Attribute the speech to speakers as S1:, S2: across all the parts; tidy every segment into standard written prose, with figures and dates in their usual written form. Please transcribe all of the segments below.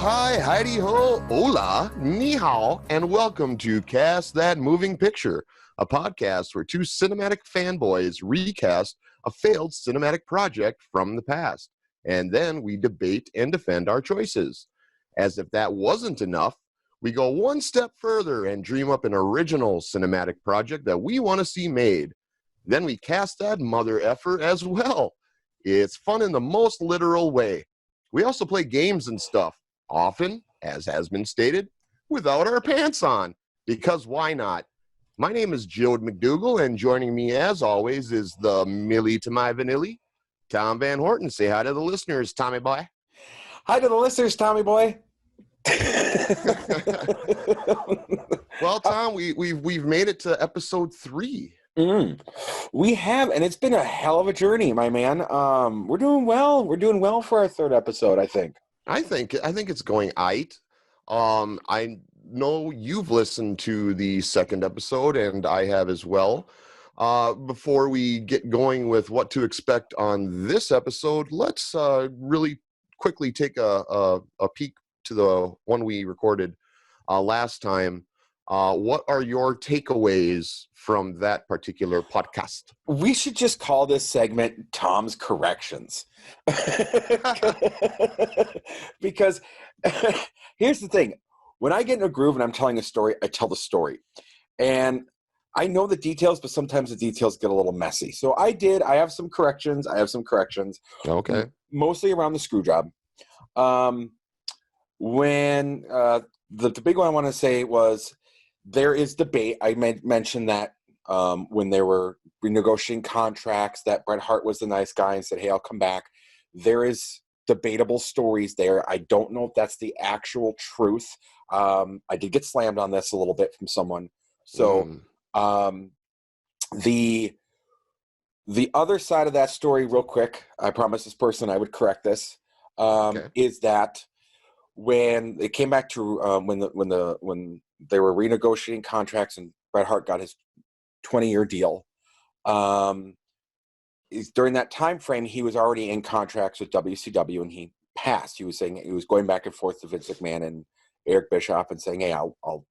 S1: hi, heidi ho, hola, ni hao, and welcome to Cast That Moving Picture, a podcast where two cinematic fanboys recast a failed cinematic project from the past, and then we debate and defend our choices. As if that wasn't enough, we go one step further and dream up an original cinematic project that we want to see made. Then we cast that mother effer as well. It's fun in the most literal way. We also play games and stuff, often, as has been stated, without our pants on, because why not? My name is Joad McDougal, and joining me as always is the Millie to my Vanilli, Tom Van Horton. Say hi to the listeners, Tommy boy.
S2: Hi to the listeners, Tommy boy.
S1: Well, Tom, we've made it to episode 3.
S2: We have, and it's been a hell of a journey, my man. We're doing well. We're doing well for our third episode, I think.
S1: I think it's going aight. I know you've listened to the second episode, and I have as well. Before we get going with what to expect on this episode, let's really quickly take a peek to the one we recorded last time. What are your takeaways from that particular podcast?
S2: We should just call this segment Tom's Corrections. Because here's the thing. When I get in a groove and I'm telling a story, I tell the story. And I know the details, but sometimes the details get a little messy. So I have some corrections.
S1: Okay.
S2: Mostly around the screw job. When the big one I want to say was there is debate. I mentioned that when they were renegotiating contracts, that Bret Hart was the nice guy and said, hey, I'll come back. There is debatable stories there. I don't know if that's the actual truth. I did get slammed on this a little bit from someone. So the other side of that story, real quick, I promised this person I would correct this, is that when it came back to when they were renegotiating contracts and Bret Hart got his 20-year deal, during that time frame he was already in contracts with WCW and he passed. He was saying he was going back and forth to Vince McMahon and Eric Bischoff and saying, hey, I'll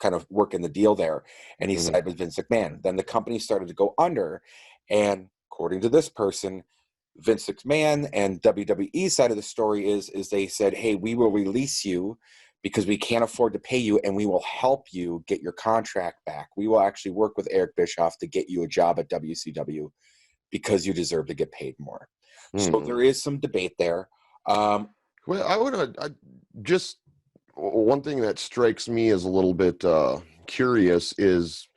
S2: kind of work in the deal there, and he sided with Vince McMahon. Then the company started to go under, and according to this person, Vince McMahon and WWE's side of the story is they said, hey, we will release you because we can't afford to pay you, and we will help you get your contract back. We will actually work with Eric Bischoff to get you a job at WCW because you deserve to get paid more. So there is some debate there.
S1: Well, I just one thing that strikes me as a little bit curious is,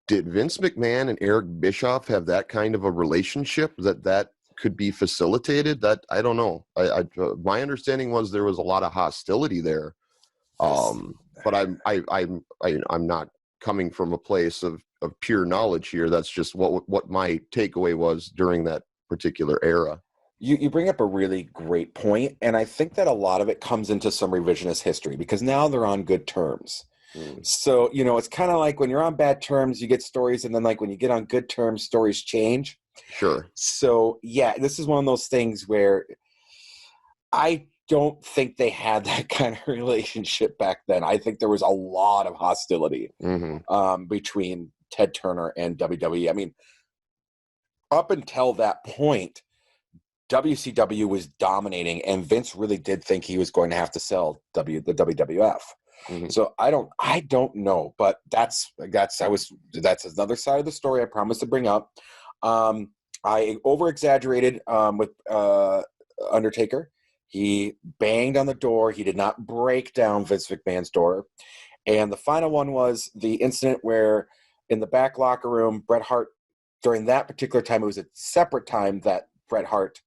S1: did Vince McMahon and Eric Bischoff have that kind of a relationship that could be facilitated? That I don't know. My understanding was there was a lot of hostility there. But I'm not coming from a place of pure knowledge here. That's just what my takeaway was during that particular era.
S2: You bring up a really great point, and I think that a lot of it comes into some revisionist history because now they're on good terms. So, it's kind of like when you're on bad terms, you get stories, and then like when you get on good terms, stories change.
S1: Sure.
S2: So, yeah, this is one of those things where I don't think they had that kind of relationship back then. I think there was a lot of hostility between Ted Turner and WWE. I mean, up until that point, WCW was dominating, and Vince really did think he was going to have to sell the WWF. So I don't know, but that's another side of the story I promised to bring up. I over-exaggerated with Undertaker. He banged on the door. He did not break down Vince McMahon's door. And the final one was the incident where in the back locker room, Bret Hart, during that particular time, it was a separate time that Bret Hart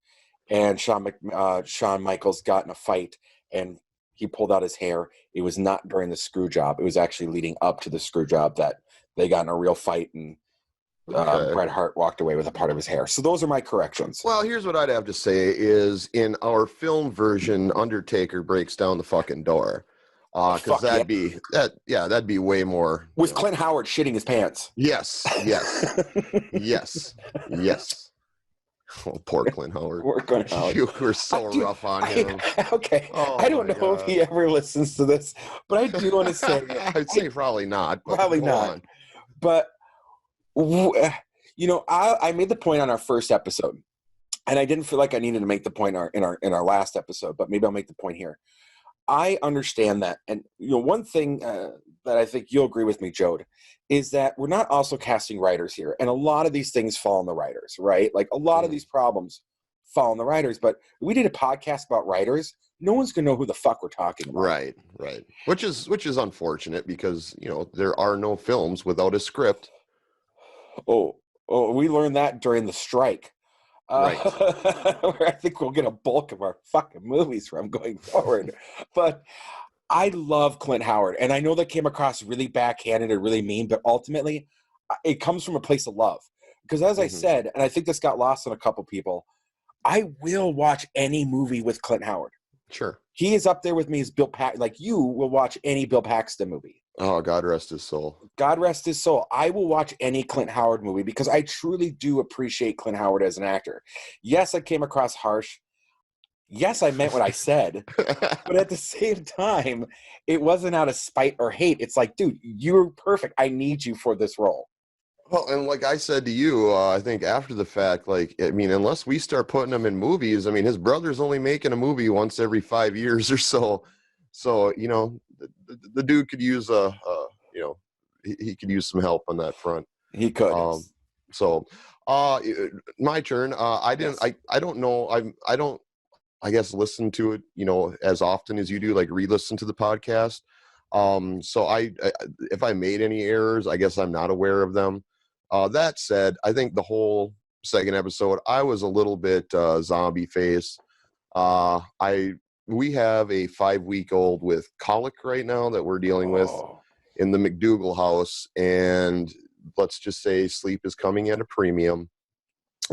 S2: and Shawn Michaels got in a fight, and he pulled out his hair. It was not during the screw job. It was actually leading up to the screw job that they got in a real fight, and Bret Hart walked away with a part of his hair. So those are my corrections.
S1: Well, here's what I'd have to say is in our film version, Undertaker breaks down the fucking door. Because that'd be way more.
S2: With Clint Howard shitting his pants.
S1: Yes. Oh, poor Clint Howard.
S2: Poor Clint Howard.
S1: You were so rough on him.
S2: Okay.
S1: Oh,
S2: I don't know if he ever listens to this, but I do want to say.
S1: I'd say probably not. But
S2: probably not.
S1: On.
S2: But, I made the point on our first episode, and I didn't feel like I needed to make the point in our last episode, but maybe I'll make the point here. I understand that. And, one thing that I think you'll agree with me, Joad, is that we're not also casting writers here. And a lot of these things fall on the writers, right? Like a lot of these problems fall on the writers. But we did a podcast about writers. No one's going to know who the fuck we're talking about.
S1: Right. Which is unfortunate because, there are no films without a script.
S2: Oh, we learned that during the strike.
S1: Right.
S2: Where I think we'll get a bulk of our fucking movies from going forward. But I love Clint Howard, and I know that came across really backhanded and really mean, but ultimately it comes from a place of love. Because as I said, and I think this got lost on a couple people, I will watch any movie with Clint Howard.
S1: Sure. He
S2: is up there with me as Bill Paxton. Like you will watch any Bill Paxton movie.
S1: Oh, God rest his soul.
S2: God rest his soul. I will watch any Clint Howard movie because I truly do appreciate Clint Howard as an actor. Yes, I came across harsh. Yes, I meant what I said. But at the same time, it wasn't out of spite or hate. It's like, dude, you're perfect. I need you for this role.
S1: Well, and like I said to you, I think after the fact, unless we start putting him in movies, his brother's only making a movie once every 5 years or so. So, the dude could use he could use some help on that front.
S2: He could.
S1: My turn. I don't know. I don't, I guess, listen to it, as often as you do, like re-listen to the podcast. So I if I made any errors, I guess I'm not aware of them. That said, I think the whole second episode, I was a little bit zombie face. We have a 5-week-old with colic right now that we're dealing with in the McDougal house. And let's just say sleep is coming at a premium.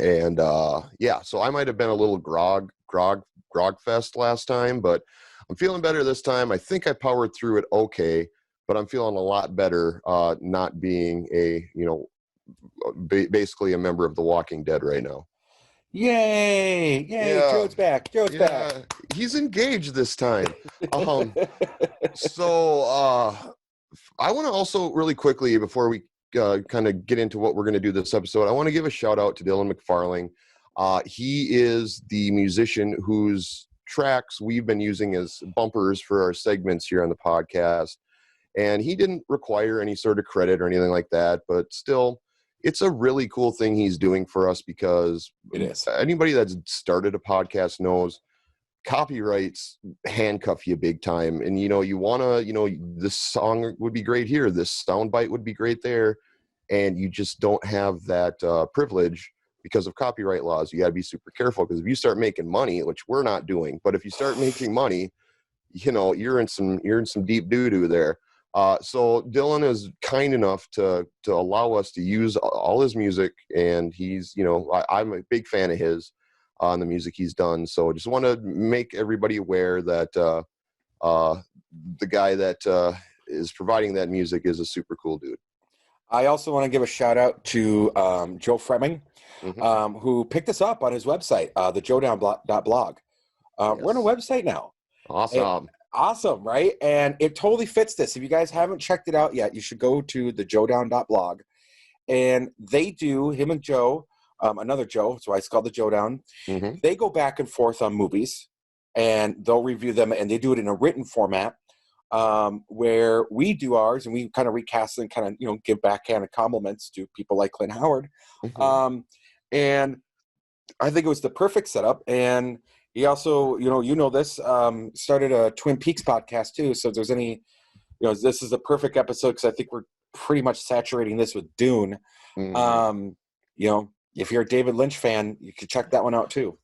S1: And so I might have been a little grog fest last time, but I'm feeling better this time. I think I powered through it okay, but I'm feeling a lot better not being basically a member of The Walking Dead right now.
S2: Yay! Yeah. Joad's back. Back.
S1: He's engaged this time. So I want to also really quickly, before we kind of get into what we're going to do this episode, I want to give a shout out to Dylan McFarling. He is the musician whose tracks we've been using as bumpers for our segments here on the podcast. And he didn't require any sort of credit or anything like that, but still, it's a really cool thing he's doing for us because
S2: it is.
S1: Anybody that's started a podcast knows copyrights handcuff you big time. And, you want to, this song would be great here. This soundbite would be great there. And you just don't have that privilege because of copyright laws. You got to be super careful because if you start making money, which we're not doing, but if you start making money, you're in some deep doo-doo there. So Dylan is kind enough to allow us to use all his music, and he's, I'm a big fan of his on the music he's done. So I just want to make everybody aware that the guy that is providing that music is a super cool dude.
S2: I also want to give a shout out to Joe Fremming, who picked us up on his website, the jodown.blog.
S1: Yes.
S2: We're on a website now.
S1: Awesome.
S2: Awesome, right? And it totally fits this. If you guys haven't checked it out yet, you should go to the jodown.blog. And they do, him and Joe, another Joe, that's why it's called the Jodown. They go back and forth on movies, and they'll review them, and they do it in a written format where we do ours, and we kind of recast and kind of, give backhanded compliments to people like Clint Howard. And I think it was the perfect setup. And he also, this, started a Twin Peaks podcast too. So if there's any, this is a perfect episode because I think we're pretty much saturating this with Dune. If you're a David Lynch fan, you could check that one out too.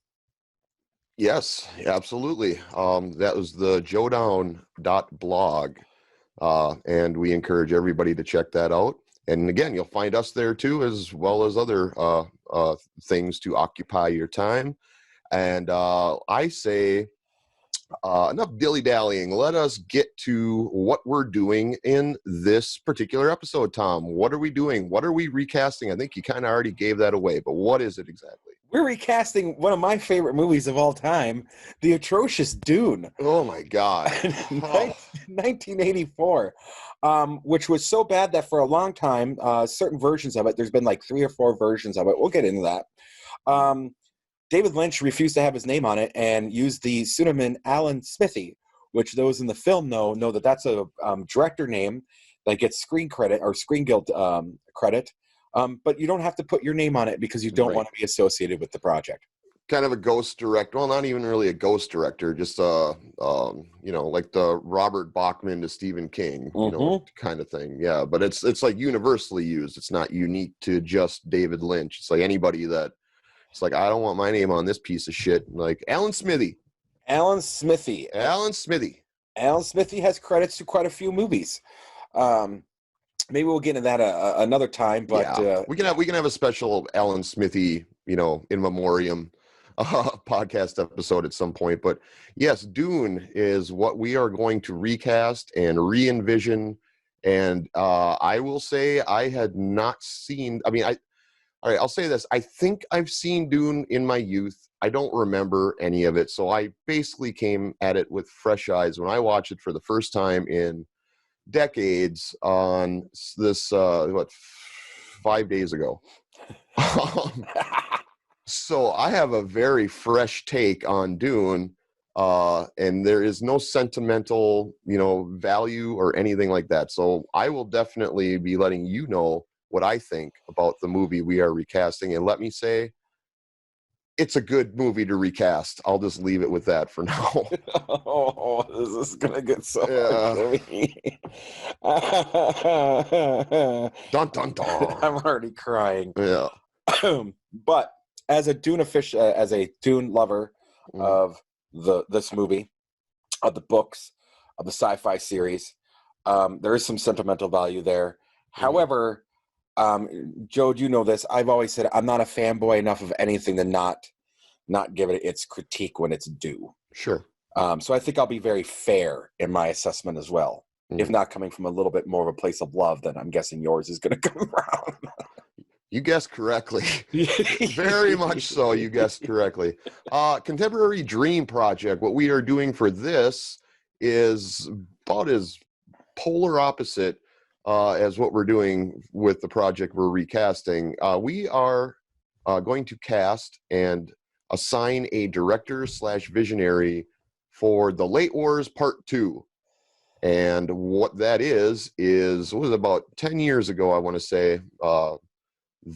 S1: Yes, absolutely. That was the jodown.blog. And we encourage everybody to check that out. And again, you'll find us there too, as well as other things to occupy your time. And I say, enough dilly-dallying. Let us get to what we're doing in this particular episode, Tom. What are we doing? What are we recasting? I think you kind of already gave that away, but what is it exactly?
S2: We're recasting one of my favorite movies of all time, the atrocious Dune.
S1: Oh my God.
S2: 1984, which was so bad that for a long time, certain versions of it, there's been like 3 or 4 versions of it. We'll get into that. David Lynch refused to have his name on it and used the pseudonym Alan Smithy, which those in the film know that that's a director name that gets screen credit or Screen Guild credit. But you don't have to put your name on it because you don't want to be associated with the project.
S1: Kind of a ghost director. Well, not even really a ghost director, just like the Robert Bachman to Stephen King, kind of thing. Yeah, but it's like universally used. It's not unique to just David Lynch. It's like anybody that it's like, I don't want my name on this piece of shit. Like Alan Smithy.
S2: Alan Smithy has credits to quite a few movies. Maybe we'll get into that another time, but
S1: yeah. we can have a special Alan Smithy, in memoriam podcast episode at some point. But yes, Dune is what we are going to recast and re-envision. And I will say I had not seen. All right, I'll say this. I think I've seen Dune in my youth. I don't remember any of it, so I basically came at it with fresh eyes when I watched it for the first time in decades on this 5 days ago. So I have a very fresh take on Dune, and there is no sentimental value or anything like that. So I will definitely be letting you know what I think about the movie we are recasting, and let me say it's a good movie to recast. I'll just leave it with that for now.
S2: Oh, this is gonna get so hard for me.
S1: Dun dun dun.
S2: I'm already crying.
S1: Yeah.
S2: But as a Dune as a Dune lover of this movie, of the books, of the sci-fi series, there is some sentimental value there. However, Joad, you know this. I've always said I'm not a fanboy enough of anything to not give it its critique when it's due.
S1: Sure.
S2: So I think I'll be very fair in my assessment as well. If not coming from a little bit more of a place of love, then I'm guessing yours is going to come around.
S1: You guessed correctly. Very much so. You guessed correctly. Contemporary Dream Project. What we are doing for this is about as polar opposite as what we're doing with the project we're recasting. We are going to cast and assign a director/visionary for The Late Wars Part 2. And what that is what was it, about 10 years ago, I want to say,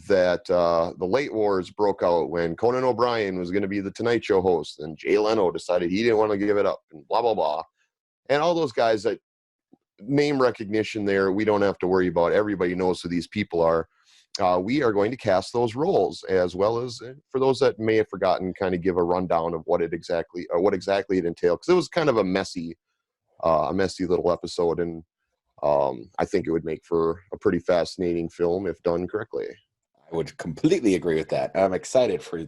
S1: that the Late Wars broke out when Conan O'Brien was going to be the Tonight Show host, and Jay Leno decided he didn't want to give it up, and blah, blah, blah. And all those guys, that name recognition there, we don't have to worry about. Everybody knows who these people are. We are going to cast those roles, as well as, for those that may have forgotten, kind of give a rundown of what exactly it entailed, because it was kind of a messy little episode, and I think it would make for a pretty fascinating film if done correctly.
S2: I would completely agree with that. I'm excited for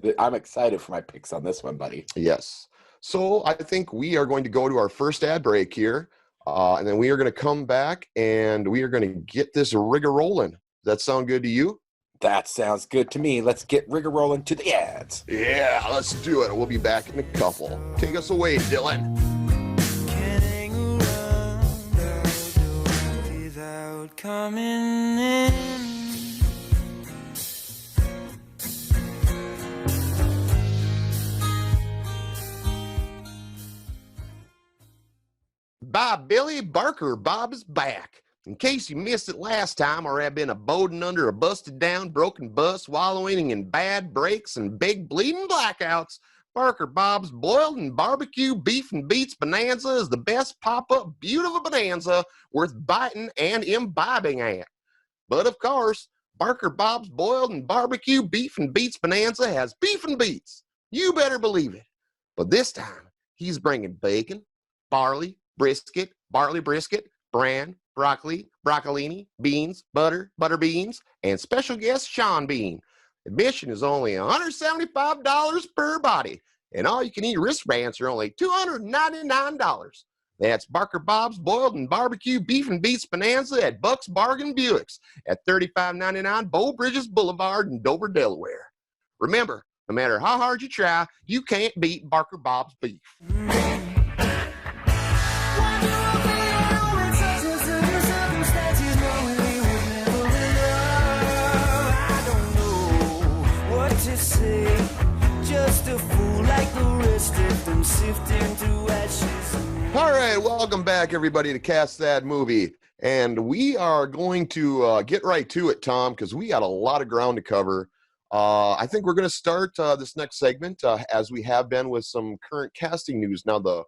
S2: my picks on this one, buddy.
S1: Yes. So I think we are going to go to our first ad break here, and then we are going to come back and we are going to get this rigor rolling. Does that sound good to you?
S2: That sounds good to me. Let's get rigor rolling to the ads.
S1: Yeah, let's do it. We'll be back in a couple. Take us away, Dylan.
S3: Coming in.
S1: By Billy Barker, Bob is back. In case you missed it last time or have been aboding under a busted down, broken bus, wallowing in bad breaks and big bleeding blackouts, Barker Bob's boiled and barbecue beef and beets bonanza is the best pop-up beautiful bonanza worth biting and imbibing at. But of course, Barker Bob's boiled and barbecue beef and beets bonanza has beef and beets. You better believe it. But this time, he's bringing bacon, barley, brisket, barley brisket, bran, broccoli, broccolini, beans, butter beans, and special guest Sean Bean. Admission is only $175 per body, and all-you-can-eat wristbands are only $299. That's Barker Bob's Boiled and Barbecue Beef and Beets Bonanza at Buck's Bargain Buicks at 3599 Bow Bridges Boulevard in Dover, Delaware. Remember, No matter how hard you try, you can't beat Barker Bob's beef.
S3: Just a fool like the rest of them sifting through ashes.
S1: All right, welcome back, everybody, to Cast That Movie. And we are going to get right to it, Tom, because we got a lot of ground to cover. I think we're going to start this next segment as we have been with some current casting news. Now, the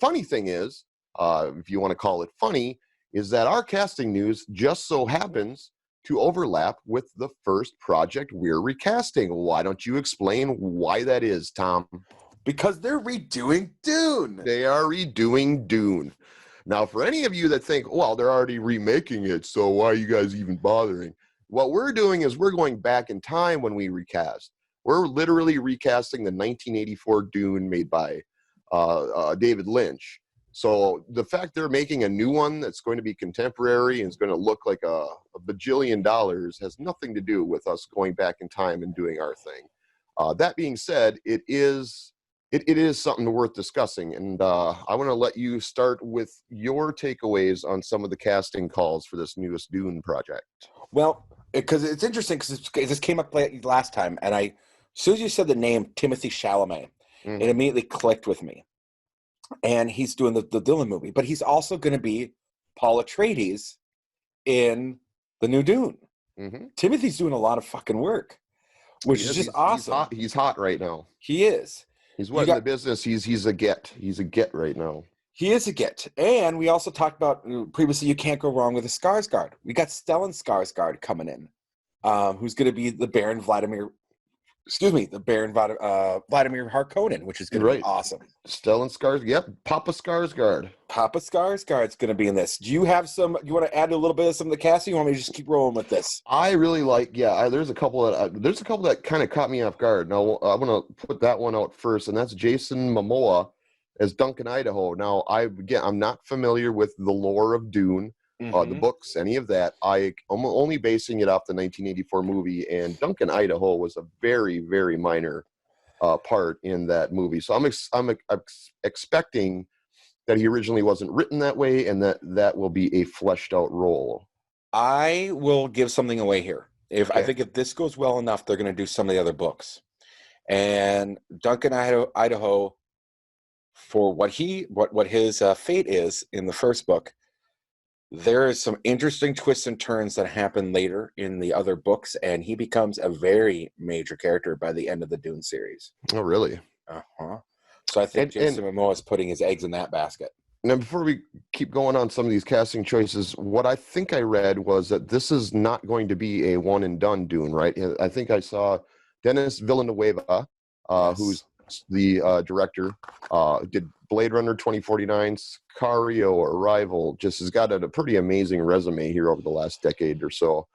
S1: funny thing is, if you want to call it funny, is that our casting news just so happens to overlap with the first project we're recasting. Why don't you explain why that is, Tom?
S2: Because they're redoing Dune.
S1: They are redoing Dune. Now, for any of you that think, well, they're already remaking it, so why are you guys even bothering? What we're doing is we're going back in time when we recast. We're literally recasting the 1984 Dune made by David Lynch. So the fact they're making a new one that's going to be contemporary and is going to look like a bajillion dollars has nothing to do with us going back in time and doing our thing. That being said, it is something worth discussing, and I want to let you start with your takeaways on some of the casting calls for this newest Dune project.
S2: Well, because it's interesting because this came up last time, and as soon as you said the name Timothée Chalamet, it immediately clicked with me. And he's doing the Dylan movie, but he's also going to be Paul Atreides in the new Dune. Timothy's doing a lot of fucking work, which is just awesome.
S1: He's hot right now.
S2: He is.
S1: He's in the business. He's a get. He's a get right now.
S2: He is a get. And we also talked about previously, you can't go wrong with a Skarsgård. We got Stellan Skarsgård coming in, who's going to be the Baron Vladimir Harkonnen, which is going to be awesome.
S1: Stellan Skarsgård. Yep, Papa Skarsgård.
S2: Papa Skarsgård's going to be in this. Do you have some? You want to add a little bit of some of the casting? Or you want me to just keep rolling with this?
S1: I really like. Yeah, there's a couple that kind of caught me off guard. Now I'm going to put that one out first, and that's Jason Momoa as Duncan Idaho. Now I'm not familiar with the lore of Dune. The books, any of that. I'm only basing it off the 1984 movie, and Duncan Idaho was a very, very minor part in that movie. So I'm expecting that he originally wasn't written that way, and that will be a fleshed out role.
S2: I will give something away here. I think if this goes well enough, they're going to do some of the other books. And Duncan Idaho, for what his fate is in the first book, there is some interesting twists and turns that happen later in the other books, and he becomes a very major character by the end of the Dune series.
S1: Oh, really?
S2: So I think Jason Momoa is putting his eggs in that basket.
S1: Now, before we keep going on some of these casting choices, what I think I read was that this is not going to be a one and done Dune, right? I think I saw Denis Villeneuve, who's the director, did Blade Runner 2049, Sicario, Arrival, just has got a pretty amazing resume here over the last decade or so.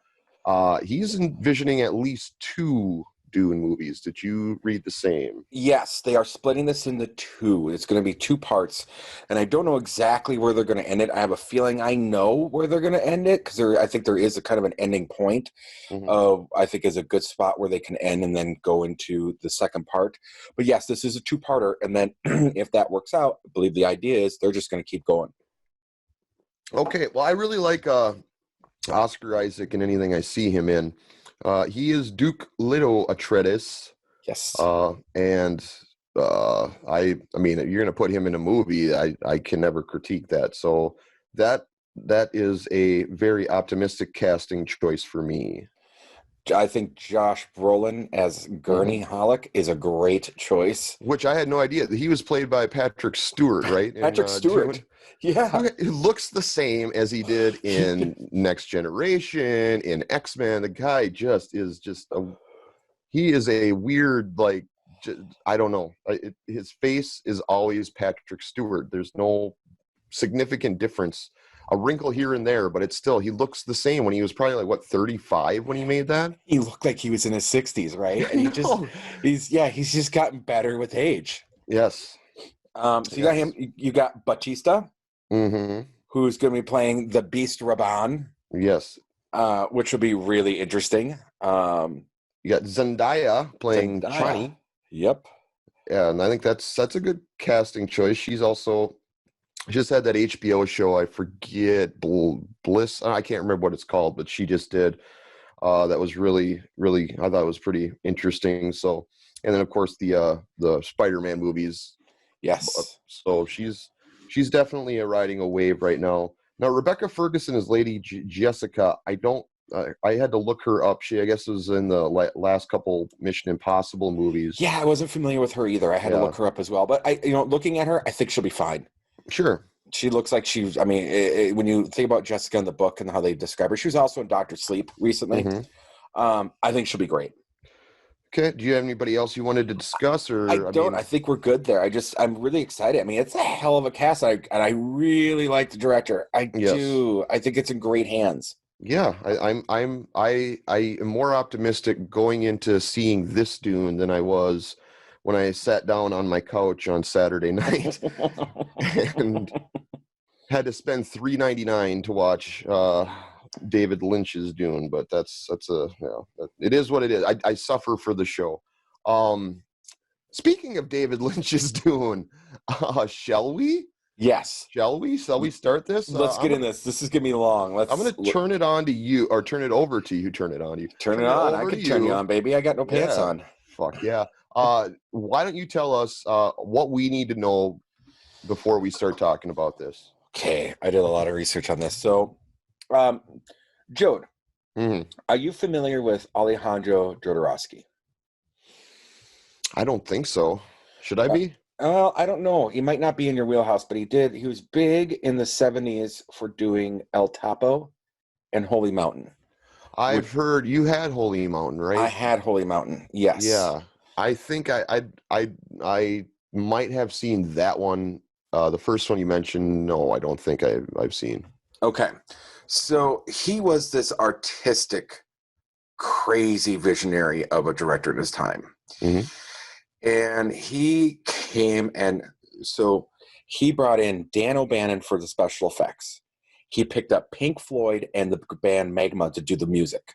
S1: He's envisioning at least 2 Dune movies. Did you read the same?
S2: Yes, they are splitting this into 2. It's going to be 2 parts, and I don't know exactly where they're going to end it. I have a feeling I know where they're going to end it, because I think there is a kind of an ending point of, I think, is a good spot where they can end and then go into the second part. But yes, this is a 2-parter, and then if that works out, I believe the idea is they're just going to keep going.
S1: Okay, well, I really like Oscar Isaac in anything I see him in. He is Duke Leto Atreides.
S2: Yes.
S1: And I mean, you're going to put him in a movie. I can never critique that. So that is a very optimistic casting choice for me.
S2: I think Josh Brolin as Gurney Halleck is a great choice.
S1: Which I had no idea. He was played by Patrick Stewart, right?
S2: Patrick Stewart.
S1: Dune.
S2: Yeah.
S1: It looks the same as he did in Next Generation, in X-Men. The guy he is a weird, I don't know. His face is always Patrick Stewart. There's no significant difference. A wrinkle here and there, but it's still, he looks the same when he was probably 35 when he made that.
S2: He looked like he was in his 60s, right? And he's just gotten better with age.
S1: Yes.
S2: So you got him, you got Batista, who's going to be playing the Beast Raban.
S1: Yes.
S2: Which will be really interesting.
S1: you got Zendaya playing Chani.
S2: Yep.
S1: Yeah, and I think that's a good casting choice. She just had that HBO show. I forget Bliss. I can't remember what it's called, but she just did. That was really, really. I thought it was pretty interesting. So, and then of course the Spider-Man movies.
S2: Yes.
S1: So she's definitely riding a wave right now. Now Rebecca Ferguson is Lady Jessica. I had to look her up. I guess was in the last couple Mission Impossible movies.
S2: Yeah, I wasn't familiar with her either. I had to look her up as well. But looking at her, I think she'll be fine.
S1: Sure.
S2: She looks like she's. I mean, when you think about Jessica in the book and how they describe her, she was also in Doctor Sleep recently. Mm-hmm. I think she'll be great.
S1: Okay. Do you have anybody else you wanted to discuss, or
S2: I don't? I think we're good there. I'm really excited. I mean, it's a hell of a cast, and I really like the director. I do. I think it's in great hands.
S1: Yeah, I am more optimistic going into seeing this Dune than I was when I sat down on my couch on Saturday night and had to spend $3.99 to watch David Lynch's Dune. But it is what it is. I suffer for the show. Speaking of David Lynch's Dune, shall we?
S2: Yes.
S1: Shall we start this?
S2: Let's get in this. This is going to be long.
S1: I'm going to turn it on to you, or turn it over to you. Turn it on to you.
S2: Turn it on. I can turn you on, baby. I got no pants on.
S1: Fuck yeah. Why don't you tell us what we need to know before we start talking about this?
S2: Okay. I did a lot of research on this. So, Joad, are you familiar with Alejandro Jodorowsky?
S1: I don't think so. Should I be?
S2: Well, I don't know. He might not be in your wheelhouse, but he did. He was big in the 70s for doing El Topo and Holy Mountain.
S1: I've heard you had Holy Mountain, right?
S2: I had Holy Mountain. Yes.
S1: Yeah. I think I might have seen that one. The first one you mentioned, no, I don't think I've seen.
S2: Okay. So he was this artistic, crazy visionary of a director at his time. Mm-hmm. And he came, and so he brought in Dan O'Bannon for the special effects. He picked up Pink Floyd and the band Magma to do the music.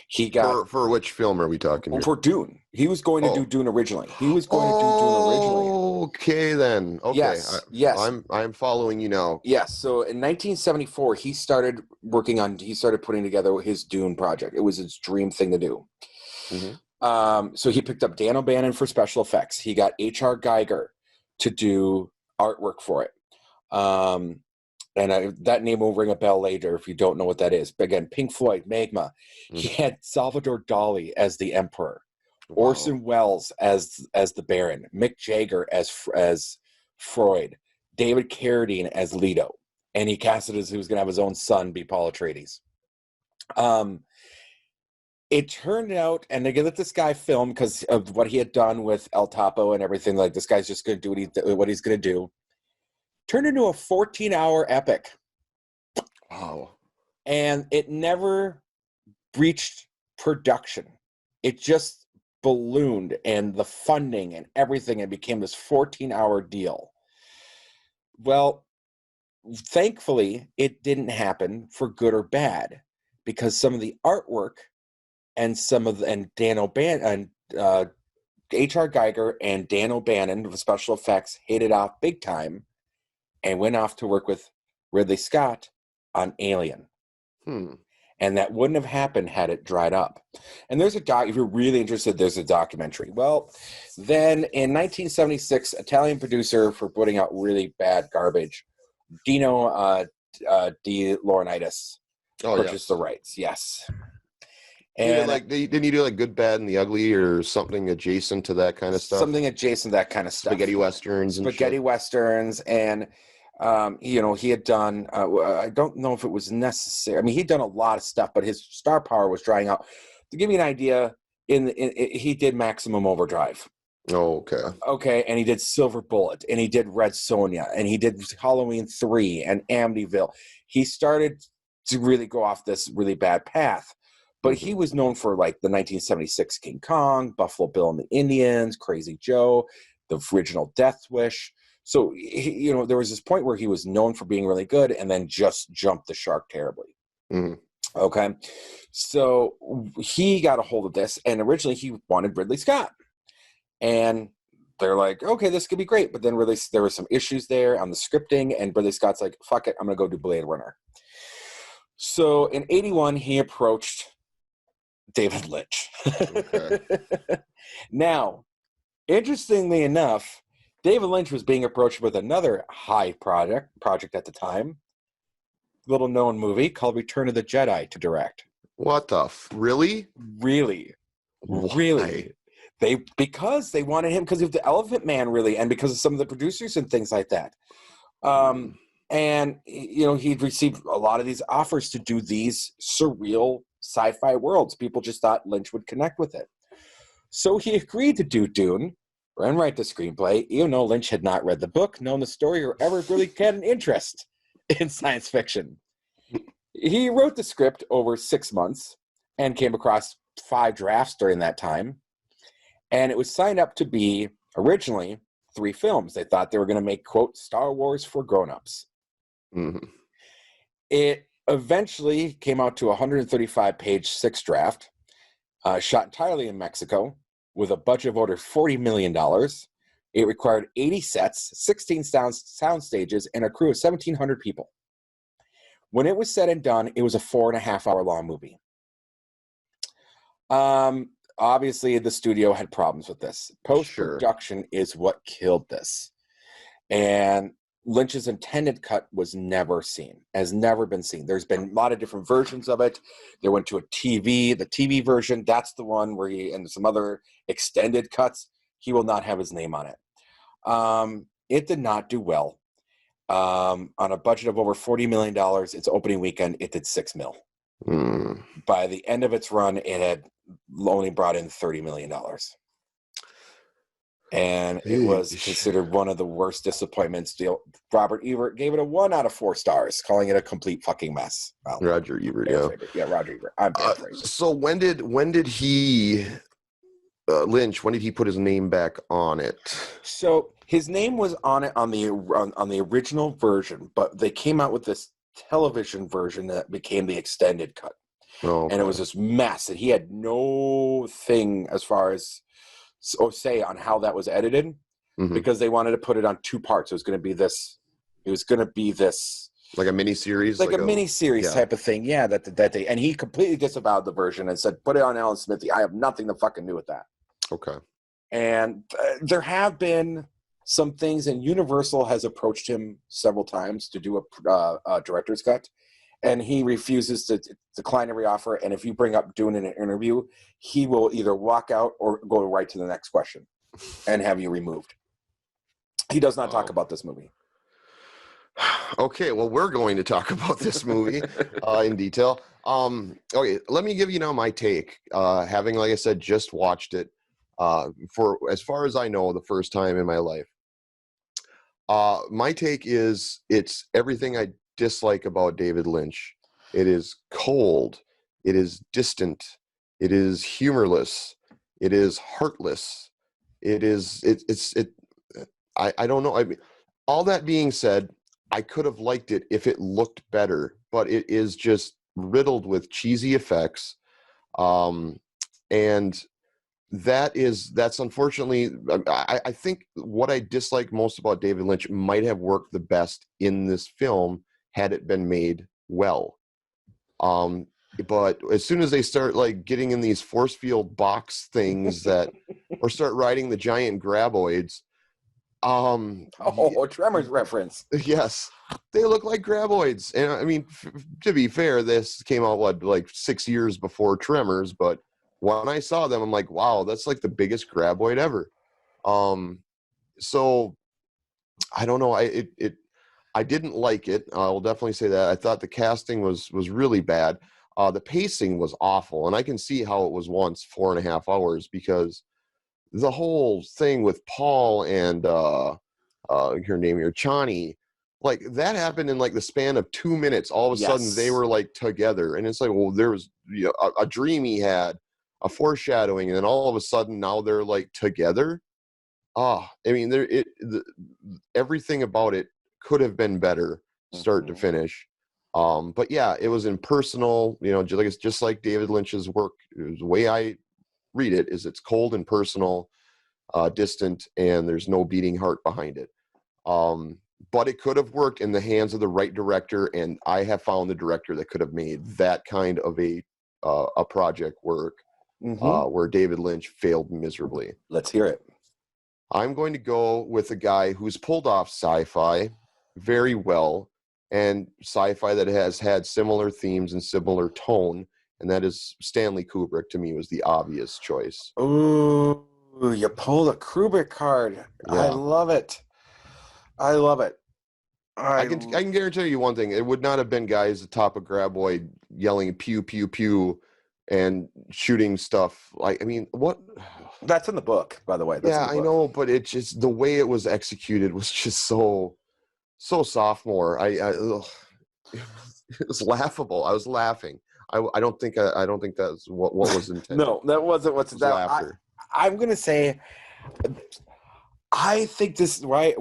S2: He got
S1: for which film are we talking here?
S2: For Dune. He was going to do Dune originally. He was going to do Dune originally.
S1: Okay, then. Okay.
S2: Yes.
S1: I'm following you now.
S2: Yes. So in 1974, he started putting together his Dune project. It was his dream thing to do. Mm-hmm. So he picked up Dan O'Bannon for special effects. He got H.R. Geiger to do artwork for it. And that name will ring a bell later if you don't know what that is. But again, Pink Floyd, Magma. Mm-hmm. He had Salvador Dali as the Emperor, Orson Welles as the Baron, Mick Jagger as Freud, David Carradine as Leto, and he casted as he was going to have his own son be Paul Atreides. It turned out, and they let this guy film because of what he had done with El Topo and everything. Like, this guy's just going to do what he's going to do. Turned into a 14-hour epic.
S1: Wow.
S2: And it never reached production. It just ballooned, and the funding and everything, and became this 14-hour deal. Well, thankfully, it didn't happen for good or bad, because some of the artwork and Dan O'Bannon and H.R. Geiger and Dan O'Bannon with special effects hit it off big time and went off to work with Ridley Scott on Alien. And that wouldn't have happened had it dried up. And there's if you're really interested, there's a documentary. Well, then in 1976, Italian producer for putting out really bad garbage, Dino De Laurentiis purchased the rights. Yes. And
S1: didn't he do like Good, Bad, and the Ugly or something adjacent to that kind of stuff?
S2: Something adjacent to that kind of stuff.
S1: Spaghetti westerns and
S2: westerns, and he had done. I don't know if it was necessary. I mean, he'd done a lot of stuff, but his star power was drying out. To give you an idea, he did Maximum Overdrive.
S1: Oh, okay.
S2: Okay, and he did Silver Bullet, and he did Red Sonja, and he did Halloween 3 and Amityville. He started to really go off this really bad path. But he was known for like the 1976 King Kong, Buffalo Bill and the Indians, Crazy Joe, the original Death Wish. So, there was this point where he was known for being really good and then just jumped the shark terribly. Mm-hmm. Okay. So he got a hold of this, and originally he wanted Ridley Scott. And they're like, okay, this could be great. But then there were some issues there on the scripting, and Ridley Scott's like, fuck it, I'm going to go do Blade Runner. So in 81, he approached David Lynch.
S1: Okay.
S2: Now, interestingly enough, David Lynch was being approached with another high project at the time, little known movie called Return of the Jedi to direct.
S1: What the really?
S2: Really?
S1: Why?
S2: Really? Because they wanted him because of the Elephant Man, really, and because of some of the producers and things like that. And he'd received a lot of these offers to do these surreal sci-fi worlds. People just thought Lynch would connect with it. So he agreed to do Dune and write the screenplay, even though Lynch had not read the book, known the story, or ever really had an interest in science fiction. He wrote the script over 6 months and came across 5 drafts during that time. And it was signed up to be, originally, 3 films. They thought they were going to make, quote, Star Wars for grown-ups.
S1: Mm-hmm.
S2: It eventually came out to a 135-page 6 draft, shot entirely in Mexico, with a budget of over $40 million. It required 80 sets, 16 sound stages, and a crew of 1,700 people. When it was said and done, it was a 4.5-hour long movie. Obviously, the studio had problems with this. Post-production is what killed this. And Lynch's intended cut was never seen, has never been seen. There's been a lot of different versions of it. They went to the TV version. That's the one where and some other extended cuts, he will not have his name on it. It did not do well. On a budget of over $40 million, its opening weekend, it did $6 million. By the end of its run, it had only brought in $30 million. And it was considered one of the worst disappointments. Robert Ebert gave it a 1 out of 4 stars, calling it a complete fucking mess. Well,
S1: Roger Ebert,
S2: yeah, Roger Ebert. I'm paraphrasing.
S1: So when did he Lynch? When did he put his name back on it?
S2: So his name was on it on the original version, but they came out with this television version that became the extended cut.
S1: Oh, okay.
S2: And it was this mess, and he had no thing as far as say on how that was edited, because they wanted to put it on 2 parts. It was going to be this. Like a
S1: mini series,
S2: like a mini series type of thing. Yeah, that they, and he completely disavowed the version and said, "Put it on Alan Smithy. I have nothing to fucking do with that."
S1: Okay.
S2: And there have been some things, and Universal has approached him several times to do a director's cut, and he refuses to decline every offer. And if you bring up Dune in an interview, he will either walk out or go right to the next question and have you removed. He does not talk about this movie.
S1: Okay, well, we're going to talk about this movie in detail. Okay, let me give you now my take. Having, like I said, just watched it for, as far as I know, the first time in my life. My take is it's everything I dislike about David Lynch. It is cold. It is distant. It is humorless. It is heartless. I don't know. I mean, all that being said, I could have liked it if it looked better, but it is just riddled with cheesy effects. And that's unfortunately, I think what I dislike most about David Lynch might have worked the best in this film had it been made well. But as soon as they start like getting in these force field box things that, or start riding the giant graboids,
S2: Tremors reference.
S1: Yes, they look like graboids. And I mean, to be fair, this came out like 6 years before Tremors, but when I saw them, I'm like, wow, that's like the biggest graboid ever. So I don't know. I didn't like it. I will definitely say that. I thought the casting was really bad. The pacing was awful, and I can see how it was once 4.5 hours, because the whole thing with Paul and her name here, Chani, like that happened in like the span of 2 minutes. All of a sudden they were like together, and it's like, well, there was a dream he had, a foreshadowing, and then all of a sudden now they're like together. I mean, everything about it could have been better, start to finish. But yeah, it was impersonal, just like David Lynch's work. The way I read it is it's cold and personal, distant, and there's no beating heart behind it. But it could have worked in the hands of the right director, and I have found the director that could have made that kind of a project work, where David Lynch failed miserably.
S2: Let's hear it.
S1: I'm going to go with a guy who's pulled off sci-fi very well, and sci-fi that has had similar themes and similar tone, and that is Stanley Kubrick. To me, was the obvious choice.
S2: Ooh, you pulled a Kubrick card.
S1: Yeah.
S2: I love it. I love it.
S1: I can guarantee you one thing: it would not have been guys atop a graboid yelling "pew pew pew" and shooting stuff. What?
S2: That's in the book, by the way. That's
S1: I know, but it just, the way it was executed was just so sophomore. It was laughable. I was laughing. I don't think that's what was intended.
S2: No, that wasn't what's that. Laughter. I'm gonna say, I think this why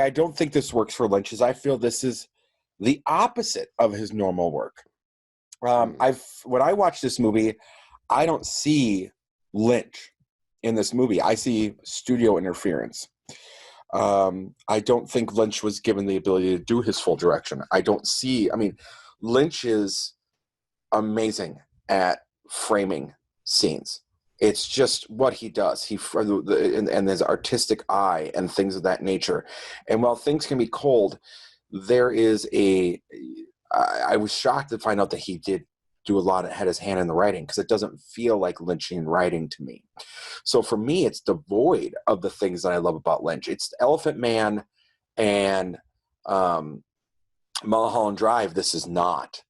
S2: I don't think this works for Lynch is I feel this is the opposite of his normal work. When I watch this movie, I don't see Lynch in this movie. I see studio interference. I don't think Lynch was given the ability to do his full direction. Lynch is amazing at framing scenes. It's just what he does. And his artistic eye and things of that nature. And while things can be cold, there is I was shocked to find out that he did do a lot, had his hand in the writing, because it doesn't feel like Lynchian writing to me. So for me, it's devoid of the things that I love about Lynch. It's Elephant Man and Mulholland Drive. This is not,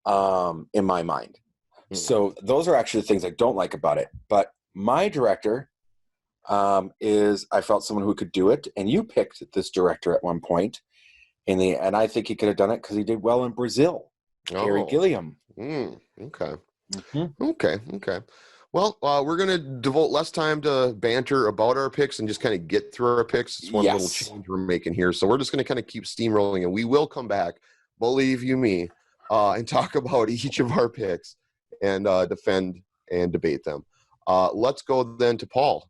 S2: in my mind. So those are actually the things I don't like about it. But my director is, I felt someone who could do it. And you picked this director at one point, and I think he could have done it because he did well in Brazil. Terry Gilliam.
S1: Okay. Okay. Well, we're going to devote less time to banter about our picks and just kind of get through our picks. It's one little change we're making here. So we're just going to kind of keep steamrolling, and we will come back, believe you me, and talk about each of our picks and defend and debate them. Let's go then to Paul.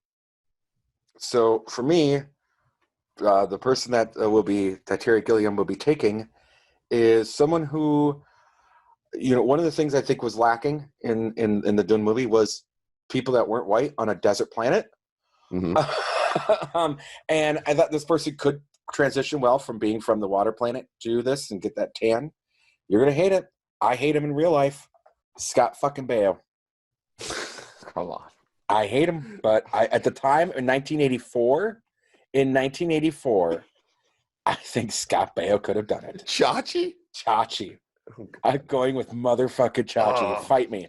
S2: So for me, the person that Terry Gilliam will be taking is someone who, one of the things I think was lacking in the Dune movie was people that weren't white on a desert planet. And I thought this person could transition well from being from the water planet to this and get that tan. You're going to hate it. I hate him in real life. Scott fucking Baio.
S1: Come on.
S2: I hate him, but at the time in 1984, I think Scott Baio could have done it.
S1: Chachi.
S2: I'm going with motherfucking Chachi. Fight me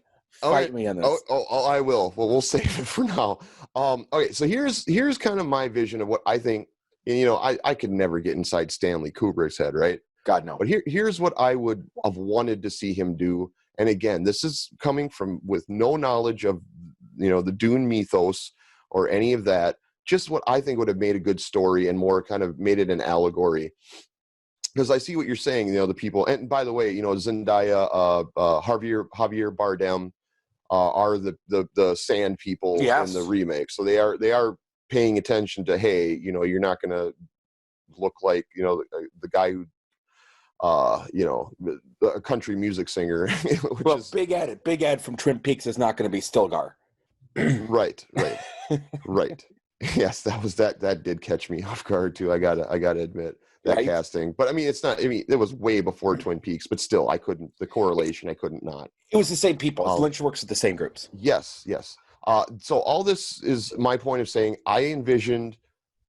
S2: on this.
S1: I will. Well, we'll save it for now. Okay, so here's kind of my vision of what I think. I could never get inside Stanley Kubrick's head, right?
S2: God, no.
S1: But here's what I would have wanted to see him do. And again, this is coming with no knowledge of, the Dune mythos or any of that. Just what I think would have made a good story and more kind of made it an allegory. Because I see what you're saying, the people. And by the way, Zendaya, Javier Bardem are the sand people in the remake. So they are paying attention to, hey, you're not going to look like, the guy who, a country music singer.
S2: Big Ed from Twin Peaks is not going to be Stilgar.
S1: Right. Yes, that did catch me off guard too. I gotta admit that casting, but it's not. It was way before Twin Peaks, but still, the correlation. I couldn't not.
S2: It was the same people. Lynch works with the same groups.
S1: Yes. So all this is my point of saying I envisioned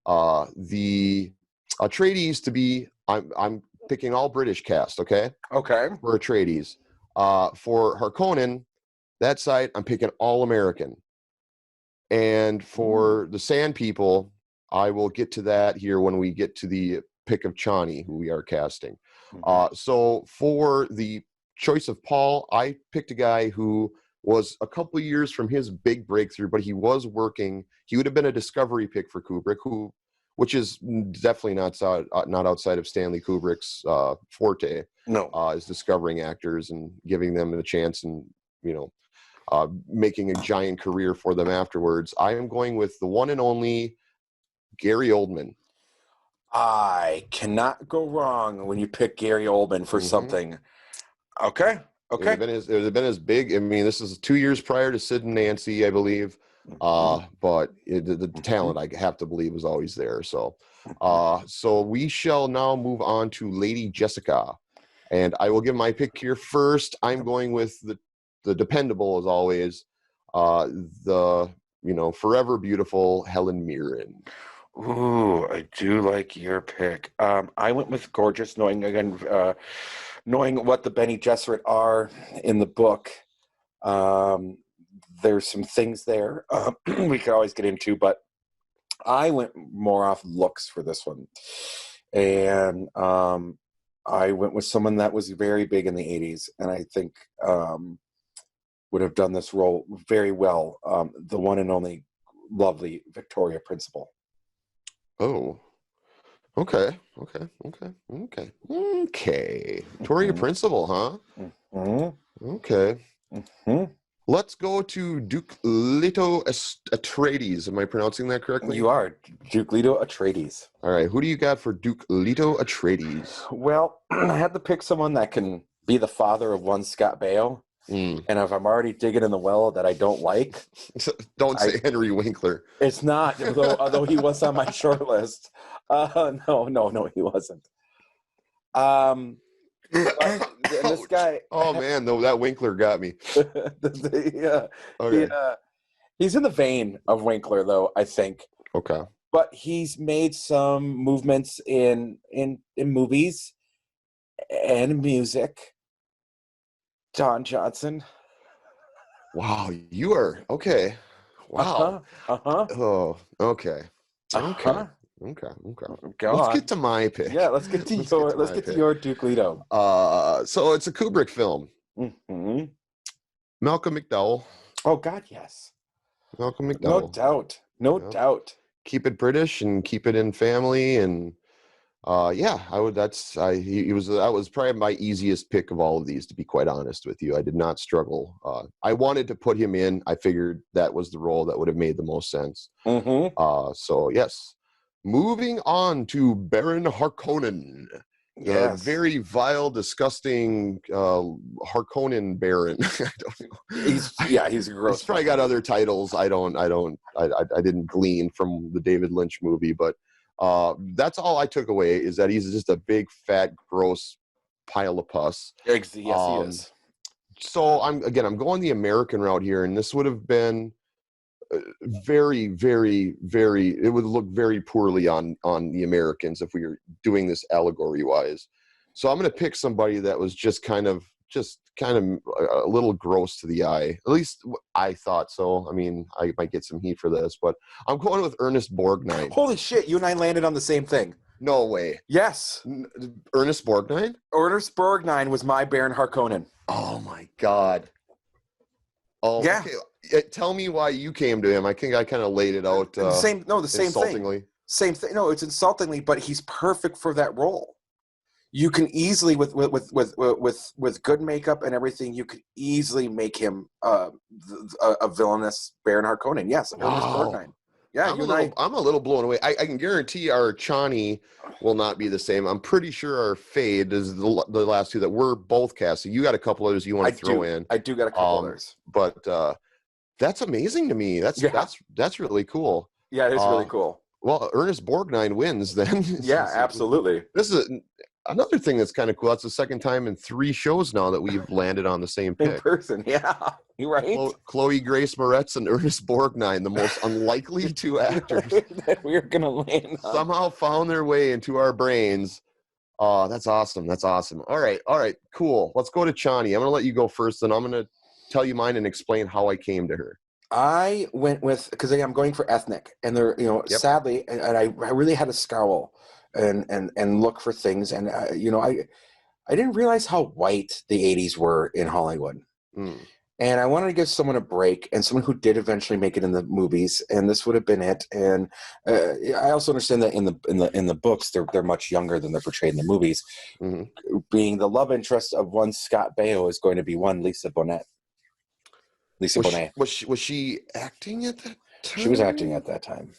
S1: the Atreides to be. I'm picking all British cast. Okay. For Atreides, for Harkonnen, that side I'm picking all American. And for the Sand People, I will get to that here when we get to the pick of Chani, who we are casting. So for the choice of Paul, I picked a guy who was a couple of years from his big breakthrough, but he was working. He would have been a discovery pick for Kubrick, who which is definitely not outside of Stanley Kubrick's forte.
S2: No.
S1: Is discovering actors and giving them a chance, and making a giant career for them afterwards. I am going with the one and only Gary Oldman.
S2: I cannot go wrong when you pick Gary Oldman for something. Okay.
S1: It would have been as big. I mean, this is 2 years prior to Sid and Nancy, I believe. But the talent, I have to believe, was always there. So we shall now move on to Lady Jessica. And I will give my pick here first. I'm going with the dependable, as always, the forever beautiful Helen Mirren.
S2: Ooh, I do like your pick. I went with gorgeous, knowing what the Bene Gesserit are in the book. There's some things there we could always get into, but I went more off looks for this one. And I went with someone that was very big in the 80s, and I think would have done this role very well. The one and only lovely Victoria Principal.
S1: Oh, okay. Victoria Principal, huh? Okay. Let's go to Duke Leto Atreides. Am I pronouncing that correctly?
S2: You are. Duke Leto Atreides.
S1: All right. Who do you got for Duke Leto Atreides?
S2: Well, I had to pick someone that can be the father of one Scott Baio. And if I'm already digging in the well that I don't like.
S1: Don't say Henry Winkler.
S2: It's not, although he was on my short list. No, he wasn't. This guy.
S1: Oh man, though that Winkler got me.
S2: He's in the vein of Winkler, though, I think.
S1: Okay.
S2: But he's made some movements in movies and music. Don Johnson.
S1: Wow, you are okay. Wow. Oh, okay. Okay. Let's get to my pick.
S2: Yeah, let's get to your Duke Leto.
S1: So it's a Kubrick film. Malcolm McDowell.
S2: Oh God, yes.
S1: Malcolm McDowell.
S2: No doubt.
S1: Keep it British and keep it in family, and I would. That was probably my easiest pick of all of these, to be quite honest with you. I did not struggle. I wanted to put him in. I figured that was the role that would have made the most sense. So yes. Moving on to Baron Harkonnen.
S2: Yes.
S1: Very vile, disgusting Harkonnen Baron. I don't know.
S2: He's gross.
S1: He's probably got other titles. I didn't glean from the David Lynch movie, but that's all I took away, is that he's just a big, fat, gross pile of pus.
S2: Yes, he is.
S1: So I'm going the American route here, and this would have been very, very, very, it would look very poorly on the Americans if we were doing this allegory wise. So I'm going to pick somebody that was just kind of a little gross to the eye. At least I thought so. I mean, I might get some heat for this, but I'm going with Ernest Borgnine.
S2: Holy shit, you and I landed on the same thing.
S1: No way.
S2: Yes.
S1: Ernest Borgnine?
S2: Ernest Borgnine was my Baron Harkonnen.
S1: Oh my God. Oh,
S2: yeah.
S1: Okay. Tell me why you came to him. I think I kind of laid it out.
S2: The same
S1: insultingly.
S2: thing. Same thing. No, it's insultingly, but he's perfect for that role. You can easily, with good makeup and everything, you could easily make him a villainous Baron Harkonnen. Yes, Ernest Borgnine. Yeah,
S1: I'm a little blown away. I can guarantee our Chani will not be the same. I'm pretty sure our Fade is the last two that we're both casting. You got a couple others you want to throw in.
S2: I do got a couple others.
S1: But that's amazing to me. That's really cool.
S2: Yeah, it is really cool.
S1: Well, Ernest Borgnine wins then.
S2: Yeah, absolutely.
S1: This is another thing that's kind of cool. That's the second time in 3 shows now that we've landed on the same pick.
S2: In person, yeah. You're right.
S1: Chloe Grace Moretz and Ernest Borgnine, the most unlikely two actors
S2: that we're going to land on.
S1: Somehow found their way into our brains. That's awesome. All right, cool. Let's go to Chani. I'm going to let you go first, and I'm going to tell you mine and explain how I came to her.
S2: I went with, because I'm going for ethnic, and they're, sadly, and I really had to scowl and look for things, and I didn't realize how white the 80s were in Hollywood. And I wanted to give someone a break, and someone who did eventually make it in the movies, and this would have been it. And I also understand that in the books, they're much younger than they're portrayed in the movies. Mm-hmm. Being the love interest of one Scott Baio is going to be one Lisa Bonet. Bonet.
S1: Was she acting at that time?
S2: She was acting at that time.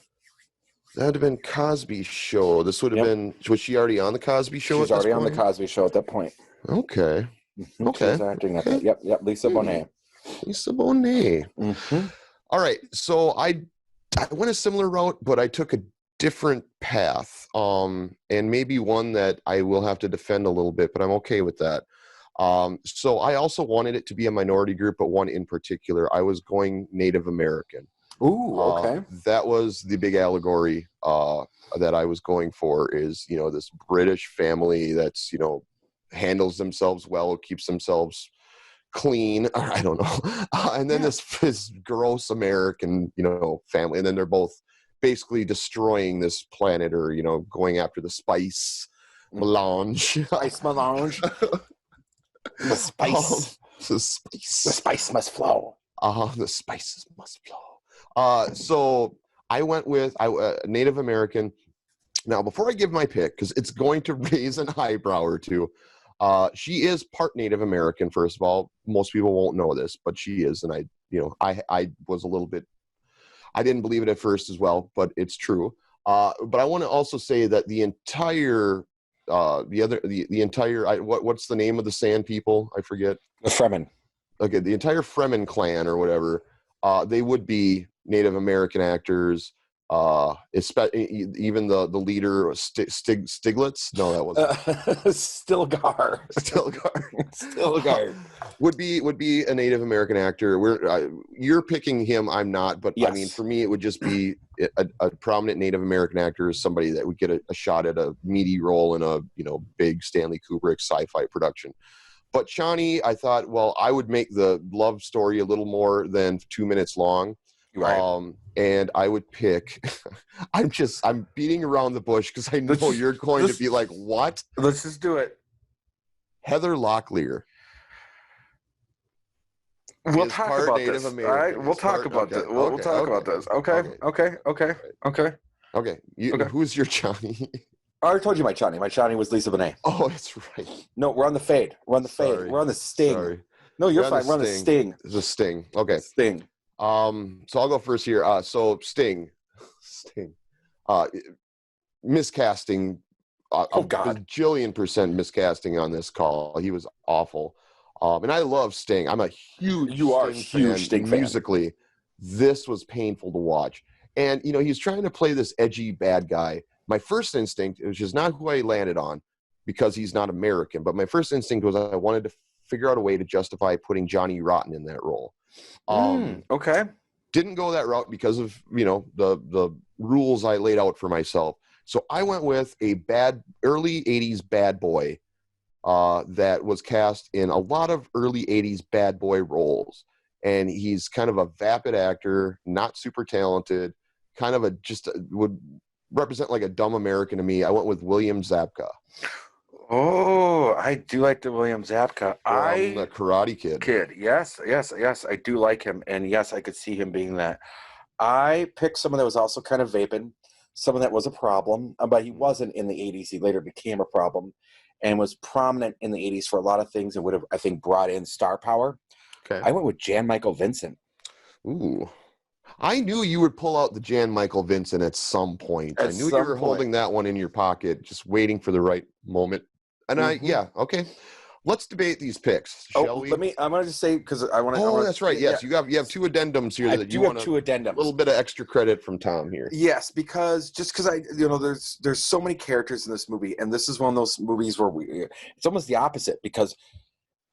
S1: That would have been Cosby Show. This would have been. Was she already on the Cosby Show?
S2: She was already on the Cosby Show at that point.
S1: Okay. Okay.
S2: She was acting at that. Yep. Lisa Bonet.
S1: Lisa Bonet.
S2: Mm-hmm.
S1: All right. So I went a similar route, but I took a different path. And maybe one that I will have to defend a little bit, but I'm okay with that. So I also wanted it to be a minority group, but one in particular. I was going Native American.
S2: Ooh, okay.
S1: That was the big allegory that I was going for, is, this British family that's, handles themselves well, keeps themselves clean. I don't know. And then this gross American, family. And then they're both basically destroying this planet, or, going after the spice melange.
S2: Spice melange. The spice.
S1: The spice.
S2: The spice must flow.
S1: The spices must flow. So I went with Native American. Now, before I give my pick, because it's going to raise an eyebrow or two, she is part Native American, first of all. Most people won't know this, but she is. And I was a little bit, I didn't believe it at first as well, but it's true. But I want to also say that the entire, what's the name of the Sand people? I forget.
S2: The Fremen.
S1: Okay, the entire Fremen clan or whatever, they would be Native American actors. Even the leader, Stiglitz. No, that wasn't.
S2: Stilgar.
S1: would be a Native American actor. You're picking him. I'm not, but yes. I mean, for me, it would just be a prominent Native American actor, somebody that would get a shot at a meaty role in a big Stanley Kubrick sci-fi production. But Shawnee, I thought, well, I would make the love story a little more than 2 minutes long.
S2: Right.
S1: And I would pick, I'm beating around the bush because I know you're going to be like, what?
S2: Let's just do it.
S1: Heather Locklear.
S2: We'll talk about this. All right. We'll talk about this. We'll talk about this. Okay.
S1: Who's your Johnny?
S2: I already told you my Johnny. My Johnny was Lisa Bonet.
S1: Oh, that's right.
S2: No, we're on the fade. We're on the sting. Sorry. No, you're fine. We're on the sting.
S1: It's a sting. Okay.
S2: Sting.
S1: So I'll go first here. So Sting, miscasting.
S2: Oh God,
S1: a bajillion % miscasting on this call. He was awful. And I love Sting. I'm a huge.
S2: You are a huge Sting fan.
S1: Musically, this was painful to watch. And he's trying to play this edgy bad guy. My first instinct, which is not who I landed on, because he's not American, but my first instinct was I wanted to figure out a way to justify putting Johnny Rotten in that role.
S2: Okay.
S1: Didn't go that route because of the rules I laid out for myself. So I went with a early 80s bad boy that was cast in a lot of early 80s bad boy roles. And he's kind of a vapid actor, not super talented, kind of would represent like a dumb American to me. I went with William Zabka.
S2: Oh, I do like the William Zabka.
S1: From the Karate Kid.
S2: Yes, I do like him, and yes, I could see him being that. I picked someone that was also kind of vapid, someone that was a problem, but he wasn't in the 80s. He later became a problem, and was prominent in the 80s for a lot of things, and would have, I think, brought in star power.
S1: Okay.
S2: I went with Jan Michael Vincent.
S1: Ooh. I knew you would pull out the Jan Michael Vincent at some point. I knew you were holding that one in your pocket, just waiting for the right moment. And okay. Let's debate these picks, shall we?
S2: I'm going to just say, because I want to.
S1: Oh, that's right. Yes, yeah. You have two addendums here.
S2: You have two addendums.
S1: A little bit of extra credit from Tom here.
S2: Yes, because there's so many characters in this movie, and this is one of those movies where it's almost the opposite, because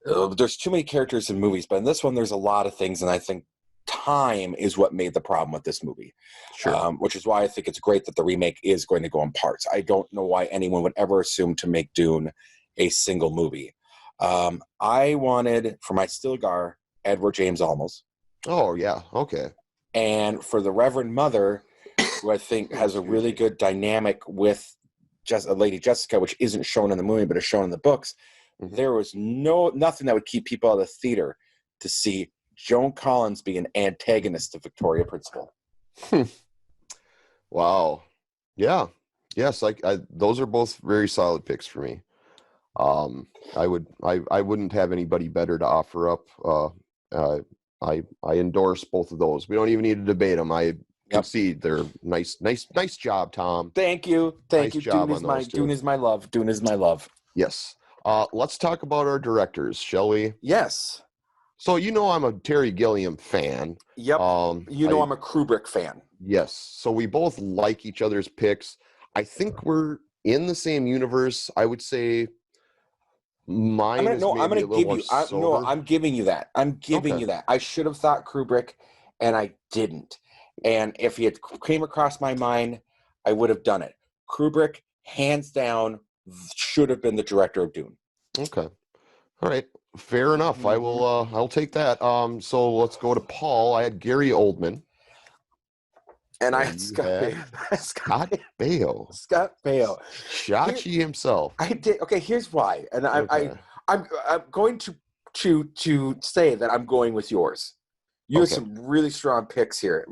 S2: there's too many characters in movies, but in this one there's a lot of things, and I think time is what made the problem with this movie.
S1: Sure.
S2: Which is why I think it's great that the remake is going to go in parts. I don't know why anyone would ever assume to make Dune a single movie. I wanted, for my Stilgar, Edward James Olmos.
S1: Oh, yeah. Okay.
S2: And for the Reverend Mother, who I think has a really good dynamic with Lady Jessica, which isn't shown in the movie but is shown in the books, there was nothing that would keep people out of the theater to see Joan Collins be an antagonist to Victoria Principal.
S1: Wow. Yeah. Yes. Those are both very solid picks for me. I wouldn't have anybody better to offer up. I endorse both of those. We don't even need to debate them. I concede they're nice job, Tom.
S2: Thank you.
S1: Nice job on those two.
S2: Dune is my love. Dune is my love.
S1: Yes. Let's talk about our directors, shall we?
S2: Yes.
S1: So I'm a Terry Gilliam fan.
S2: Yep. I'm a Kubrick fan.
S1: Yes. So we both like each other's picks. I think we're in the same universe. I would say mine is maybe a little more sober.
S2: I'm giving you that. I should have thought Kubrick, and I didn't. And if he had came across my mind, I would have done it. Kubrick, hands down, should have been the director of Dune.
S1: Okay. All right. Fair enough. I will. I'll take that. So let's go to Paul. I had Gary Oldman.
S2: And I had Scott
S1: Baio.
S2: Scott Baio.
S1: Shachi himself.
S2: I did. Okay, here's why. And I'm going to say that I'm going with yours. You have some really strong picks here.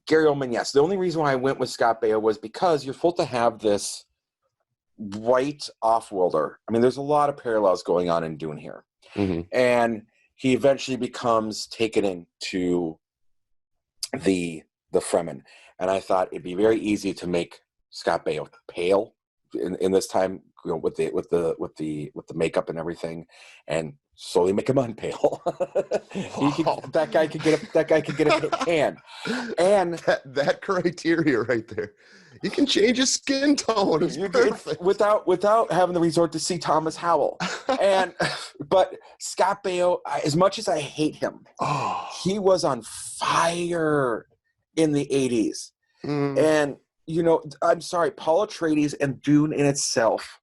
S2: Gary Oldman, yes. The only reason why I went with Scott Baio was because you're supposed to have this white off-worlder. I mean, there's a lot of parallels going on in Dune here. Mm-hmm. And he eventually becomes taken into the Fremen. And I thought it'd be very easy to make Scott Baio pale in this time, with the makeup and everything, and slowly make him unpale. That guy could get a tan. And
S1: that criteria right there. You can change his skin tone. It's perfect.
S2: Without having the resort to see Thomas Howell. But Scott Baio, as much as I hate him, he was on fire in the 80s. And I'm sorry, Paul Atreides and Dune in itself,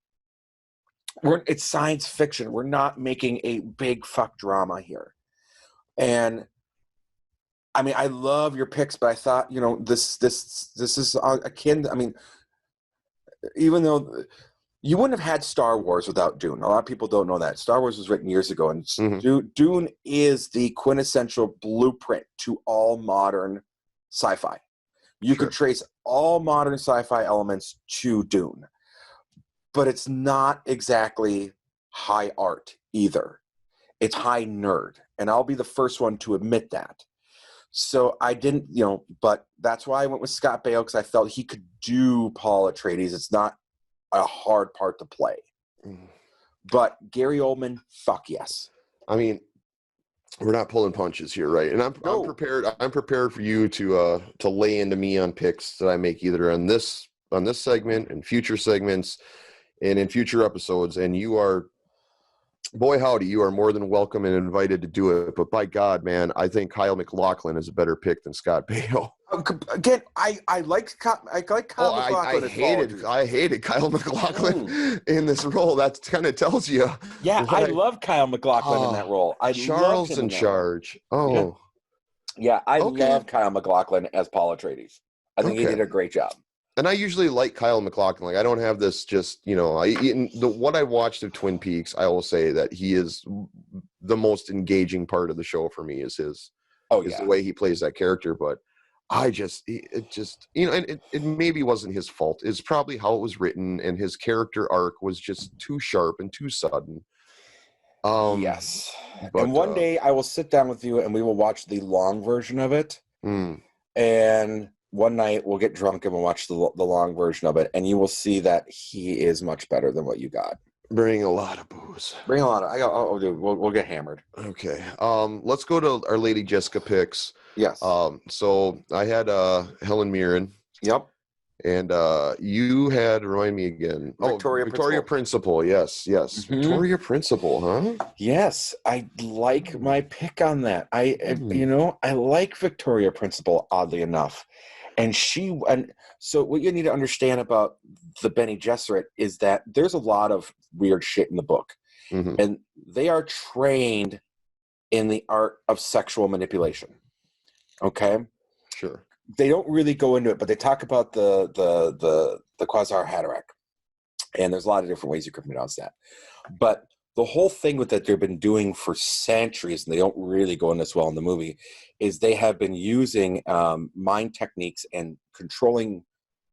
S2: it's science fiction. We're not making a big fuck drama here. And I mean, I love your picks, but I thought, this is akin. I mean, even though you wouldn't have had Star Wars without Dune. A lot of people don't know that. Star Wars was written years ago, and Dune is the quintessential blueprint to all modern sci-fi. You could trace all modern sci-fi elements to Dune, but it's not exactly high art either. It's high nerd, and I'll be the first one to admit that. So I didn't, but that's why I went with Scott Baio, because I felt he could do Paul Atreides. It's not a hard part to play. But Gary Oldman, fuck yes. I mean,
S1: we're not pulling punches here, right? And I'm prepared. I'm prepared for you to lay into me on picks that I make either on this segment and future segments and in future episodes. And you are, boy howdy, you are more than welcome and invited to do it. But by God, man, I think Kyle MacLachlan is a better pick than Scott Baio.
S2: Again, I like Kyle MacLachlan.
S1: I hated Kyle MacLachlan in this role. That kind of tells you.
S2: Yeah, I love Kyle MacLachlan in that role.
S1: Charles in charge.
S2: Yeah, I love Kyle MacLachlan as Paul Atreides. I think he did a great job.
S1: And I usually like Kyle MacLachlan. Like, I don't have this just, what I watched of Twin Peaks, I will say that he is the most engaging part of the show for me is the way he plays that character. But it maybe wasn't his fault. It's probably how it was written, and his character arc was just too sharp and too sudden.
S2: Yes. But, and one day I will sit down with you and we will watch the long version of it. And one night we'll get drunk and we'll watch the long version of it, and you will see that he is much better than what you got.
S1: Bring a lot of booze.
S2: Dude, we'll get hammered.
S1: Okay. Let's go to our Lady Jessica picks.
S2: Yes.
S1: So I had Helen Mirren.
S2: Yep.
S1: And you had, remind me again. Victoria Principal. Yes. Mm-hmm. Victoria Principal, huh?
S2: Yes. I like my pick on that. I like Victoria Principal, oddly enough. And so what you need to understand about the Bene Gesserit is that there's a lot of weird shit in the book. Mm-hmm. And they are trained in the art of sexual manipulation. Okay?
S1: Sure.
S2: They don't really go into it, but they talk about the Quasar Haderach. And there's a lot of different ways you can pronounce that. But the whole thing with that they've been doing for centuries, and they don't really go in this well in the movie, is they have been using mind techniques and controlling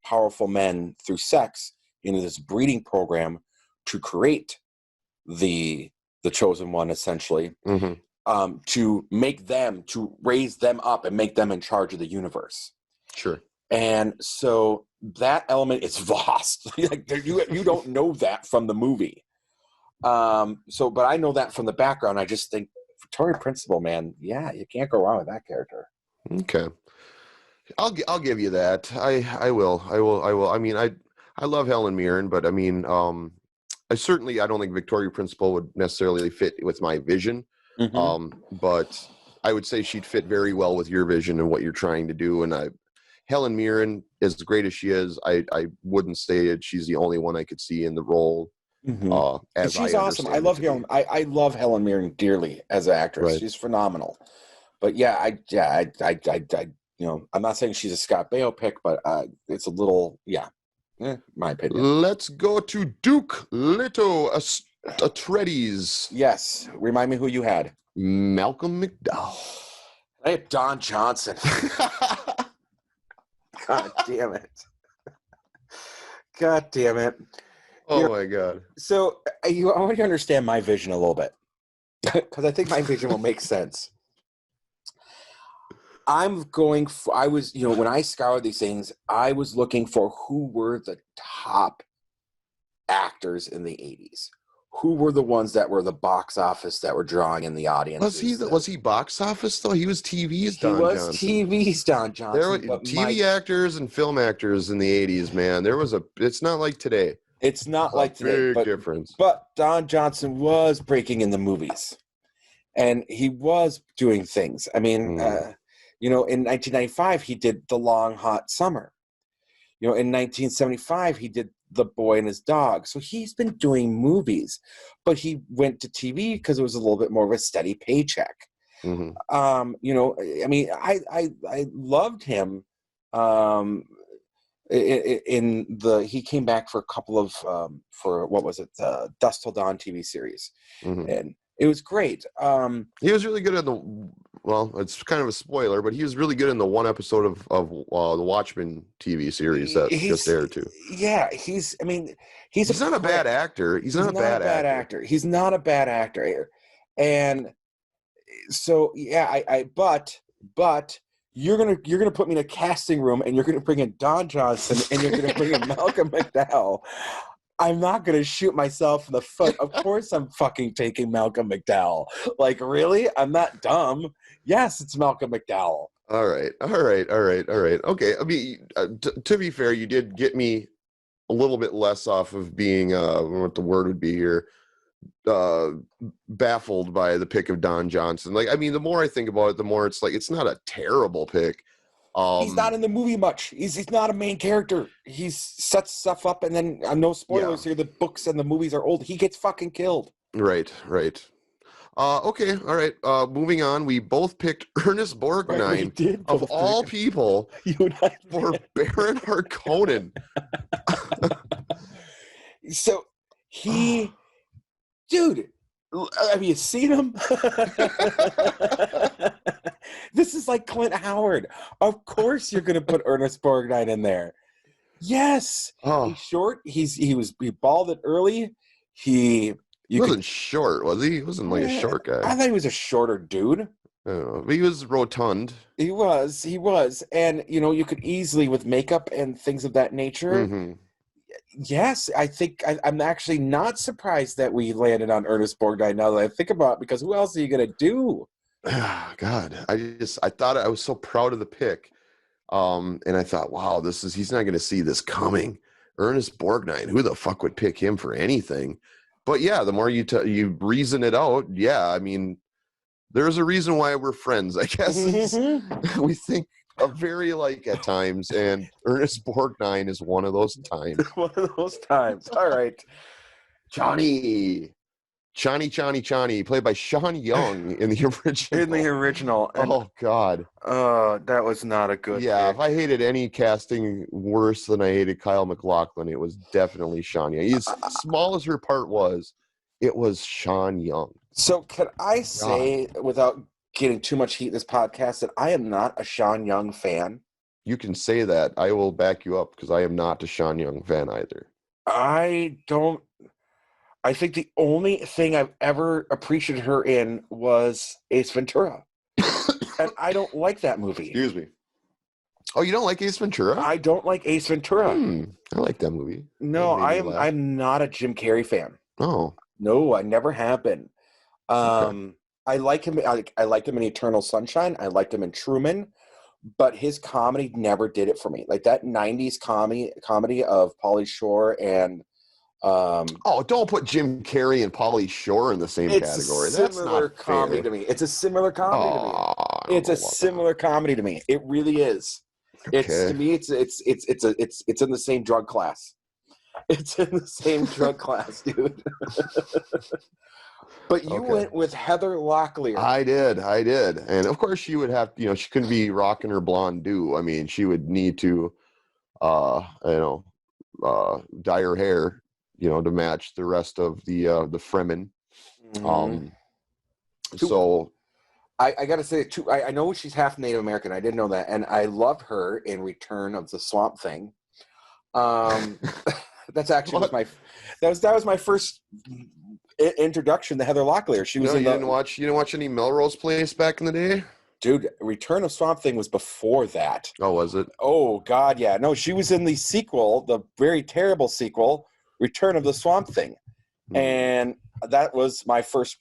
S2: powerful men through sex in this breeding program to create the chosen one, essentially, to make them, to raise them up and make them in charge of the universe.
S1: Sure.
S2: And so that element is lost. Like you don't know that from the movie. But I know that from the background. I just think Victoria Principal, man, yeah, you can't go wrong with that character.
S1: Okay. I'll give you that. I will. I mean, I love Helen Mirren, but I mean, I don't think Victoria Principal would necessarily fit with my vision. But I would say she'd fit very well with your vision and what you're trying to do. And Helen Mirren, as great as she is, I wouldn't say that she's the only one I could see in the role.
S2: She's awesome. I love Helen. I love Helen Mirren dearly as an actress.
S1: Right.
S2: She's phenomenal. But I I'm not saying she's a Scott Baio pick, but it's a little, my opinion.
S1: Let's go to Duke Leto Atreides.
S2: Yes. Remind me who you had.
S1: Malcolm McDowell.
S2: I had Don Johnson. God damn it. God damn it.
S1: Oh, my God.
S2: So I want you to understand my vision a little bit, because I think my vision will make sense. When I scoured these things, I was looking for who were the top actors in the 80s. Who were the ones that were the box office that were drawing in the audience?
S1: Was he box office though? He was TV's Don Johnson.
S2: He was TV's Don Johnson.
S1: There were TV actors and film actors in the 80s, man. It's not like today.
S2: It's not like today.
S1: Big difference.
S2: But Don Johnson was breaking in the movies. And he was doing things. I mean, in 1995, he did The Long Hot Summer. In 1975, he did The Boy and His Dog. So he's been doing movies, but he went to TV because it was a little bit more of a steady paycheck. I mean, I loved him. He came back for a couple of Dusk Till Dawn TV series, and it was great.
S1: He was really good in it's kind of a spoiler, but he was really good in the one episode of the Watchmen TV series that just aired too. Yeah,
S2: he's
S1: not a bad actor. He's not a bad actor.
S2: He's not a bad actor. And so but you're gonna put me in a casting room and you're gonna bring in Don Johnson and you're gonna bring in Malcolm McDowell. I'm not going to shoot myself in the foot. Of course I'm fucking taking Malcolm McDowell. Like, really? I'm not dumb. Yes, it's Malcolm McDowell.
S1: All right. Okay. I mean, to be fair, you did get me a little bit less off of being, what the word would be here, baffled by the pick of Don Johnson. Like, I mean, the more I think about it, the more it's like, it's not a terrible pick.
S2: He's not in the movie much. He's not a main character. He sets stuff up, and then no spoilers here. The books and the movies are old. He gets fucking killed.
S1: Right. Okay. All right. Moving on. We both picked Ernest Borgnine of all people for Baron Harkonnen.
S2: So dude, have you seen him? This is like Clint Howard. Of course you're going to put Ernest Borgnine in there. Yes. He's short. He balded early. He
S1: wasn't short, was he? He wasn't like a short guy.
S2: I thought he was a shorter dude.
S1: I don't know. But he was rotund.
S2: He was. And, you could easily, with makeup and things of that nature, yes, I think I'm actually not surprised that we landed on Ernest Borgnine now that I think about it, because who else are you going to do?
S1: God, I thought I was so proud of the pick. And I thought, wow, he's not going to see this coming. Ernest Borgnine, who the fuck would pick him for anything? But yeah, the more you reason it out, yeah, I mean, there's a reason why we're friends, I guess. We think very alike at times, and Ernest Borgnine is one of those times.
S2: One of those times. All right.
S1: Chani, played by Sean Young in the original. Oh, God.
S2: That was not a good
S1: pick. If I hated any casting worse than I hated Kyle MacLachlan, it was definitely Sean Young. As small as her part was, it was Sean Young.
S2: So can I say, without getting too much heat in this podcast, that I am not a Sean Young fan?
S1: You can say that. I will back you up because I am not a Sean Young fan either.
S2: I think the only thing I've ever appreciated her in was Ace Ventura. And I don't like that movie.
S1: Excuse me. Oh, you don't like Ace Ventura?
S2: I don't like Ace Ventura.
S1: I like that movie.
S2: No, I'm not a Jim Carrey fan.
S1: Oh.
S2: No, I never have been.
S1: Okay.
S2: I like him. I liked him in Eternal Sunshine. I liked him in Truman, but his comedy never did it for me. Like that '90s comedy of Pauly Shore and.
S1: Don't put Jim Carrey and Pauly Shore in the same category.
S2: That's not comedy to me. It's a similar comedy to me. It's a similar comedy to me. It really is.
S1: Okay.
S2: It's to me. It's in the same drug class. It's in the same drug class, dude. But you went with Heather Locklear.
S1: I did. And of course she would have, she couldn't be rocking her blonde do. I mean, she would need to, dye her hair, to match the rest of the Fremen.
S2: Mm-hmm.
S1: So
S2: I got to say too, I know she's half Native American. I didn't know that. And I loved her in Return of the Swamp Thing. That's actually that was my first introduction to Heather Locklear. She was
S1: you didn't watch any Melrose Place back in the day?
S2: Dude, Return of Swamp Thing was before that.
S1: Oh, was it?
S2: Oh God, yeah. No, she was in the sequel, the very terrible sequel, Return of the Swamp Thing. And that was my first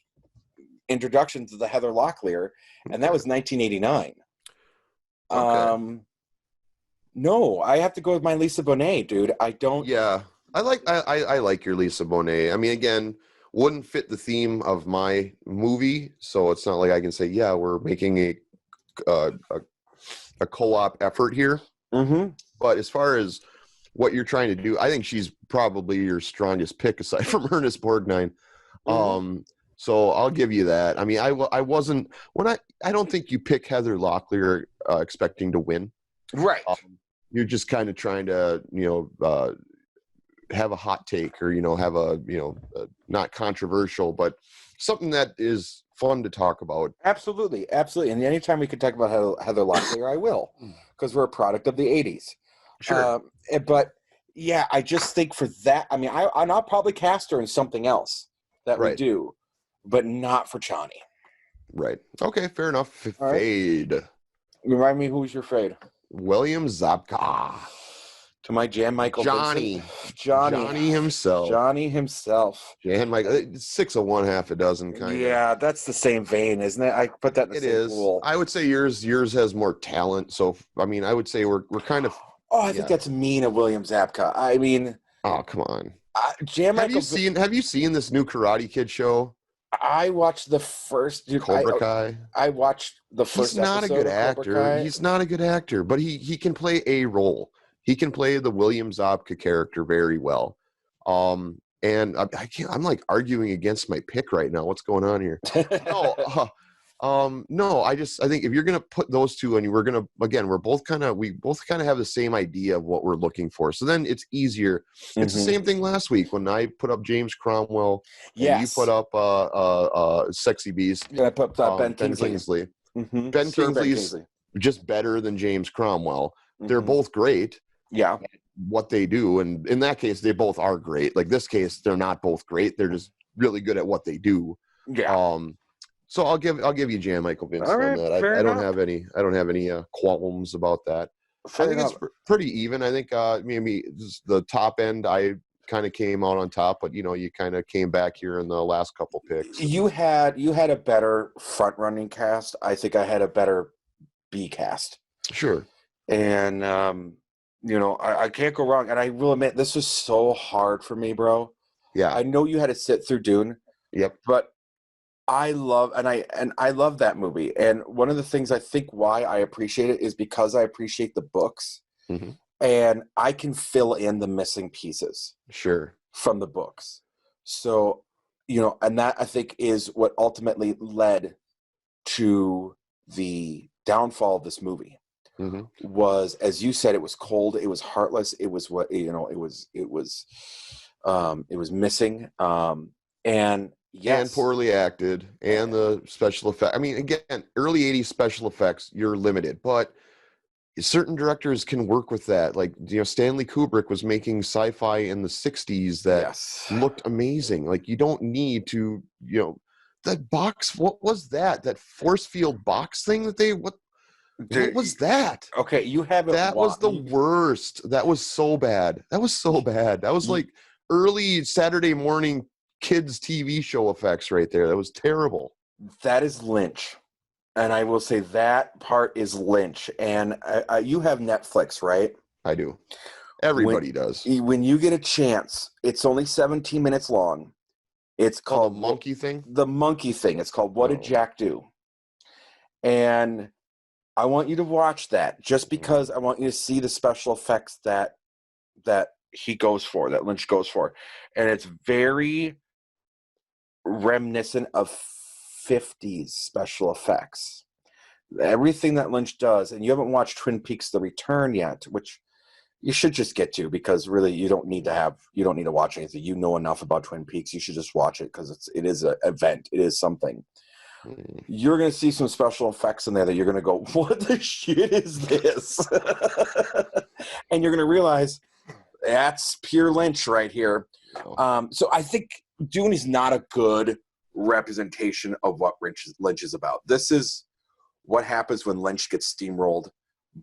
S2: introduction to the Heather Locklear, and that was 1989.
S1: Okay.
S2: No, I have to go with my Lisa Bonet, dude. I don't.
S1: Yeah, I like your Lisa Bonet. I mean, again, wouldn't fit the theme of my movie, so it's not like I can say, yeah, we're making a co-op effort here.
S2: Mm-hmm.
S1: But as far as what you're trying to do, I think she's probably your strongest pick aside from Ernest Borgnine. Mm-hmm. So I'll give you that. I mean, I don't think you pick Heather Locklear expecting to win.
S2: Right.
S1: You're just kind of trying to, have a hot take or, have a, not controversial, but something that is fun to talk about.
S2: Absolutely. Absolutely. And anytime we can talk about Heather Locklear, I will, because we're a product of the 80s.
S1: Sure.
S2: But yeah, I just think for that, I mean, I'll probably cast her in something else that we do, but not for Chani.
S1: Right. Okay. Fair enough. Fade.
S2: Right. Remind me, who's your fade?
S1: William Zabka.
S2: To my Jan Michael
S1: Johnny himself.
S2: Johnny himself.
S1: Jan Michael. 6 of 1, half a dozen kind of.
S2: Yeah, that's the same vein, isn't it? I put that in the same pool.
S1: I would say yours has more talent. So I mean, I would say we're kind of.
S2: Oh, I think that's mean of William Zabka. I mean.
S1: Oh, come on.
S2: Have
S1: you seen this new Karate Kid show?
S2: I watched the first.
S1: Cobra Kai.
S2: I watched the first.
S1: He's not a good actor. He's not a good actor, but he can play a role. He can play the William Zabka character very well. And I'm like arguing against my pick right now. What's going on here? No, I think if you're going to put those two and we both kind of have the same idea of what we're looking for. So then it's easier. It's the same thing last week when I put up James Cromwell. And you put up Sexy Beast.
S2: Yeah, I put up Ben Kingsley.
S1: Mm-hmm. Ben Kingsley's just better than James Cromwell. They're both great.
S2: Yeah.
S1: What they do. And in that case, they both are great. Like this case, they're not both great. They're just really good at what they do.
S2: Yeah.
S1: So I'll give you Jan Michael Vince on that. I don't have any qualms about that. I think it's pretty even. I think maybe the top end I kind of came out on top, but you kind of came back here in the last couple picks.
S2: You had a better front running cast. I think I had a better B cast.
S1: Sure.
S2: And I can't go wrong. And I will admit, this was so hard for me, bro.
S1: Yeah.
S2: I know you had to sit through Dune.
S1: Yep.
S2: But I love that movie. And one of the things I think why I appreciate it is because I appreciate the books. Mm-hmm. And I can fill in the missing pieces.
S1: Sure.
S2: From the books. So, and that I think is what ultimately led to the downfall of this movie. Mm-hmm. Was, as you said, it was cold, it was heartless, it was what it was missing. And yes,
S1: and poorly acted, and the special effect. I mean, again, early 80s special effects, you're limited, but certain directors can work with that. Like, Stanley Kubrick was making sci-fi in the 60s that looked amazing. Like, you don't need to, that box, what was that? That force field box thing that what was that?
S2: Okay, you haven't.
S1: That was the worst. That was so bad. That was like early Saturday morning kids TV show effects right there. That was terrible.
S2: That is Lynch. And I will say that part is Lynch. And you have Netflix, right?
S1: I do. Everybody does.
S2: When you get a chance, it's only 17 minutes long. It's called
S1: the monkey thing?
S2: The monkey thing. It's called What Did Jack Do? And I want you to watch that just because I want you to see the special effects that he goes for, that Lynch goes for. And it's very reminiscent of 50s special effects. Everything that Lynch does, and you haven't watched Twin Peaks: The Return yet, which you should just get to, because really you don't need to watch anything. You know enough about Twin Peaks. You should just watch it because it is an event. It is something. You're going to see some special effects in there that you're going to go, what the shit is this? And you're going to realize that's pure Lynch right here. So I think Dune is not a good representation of what Lynch is about. This is what happens when Lynch gets steamrolled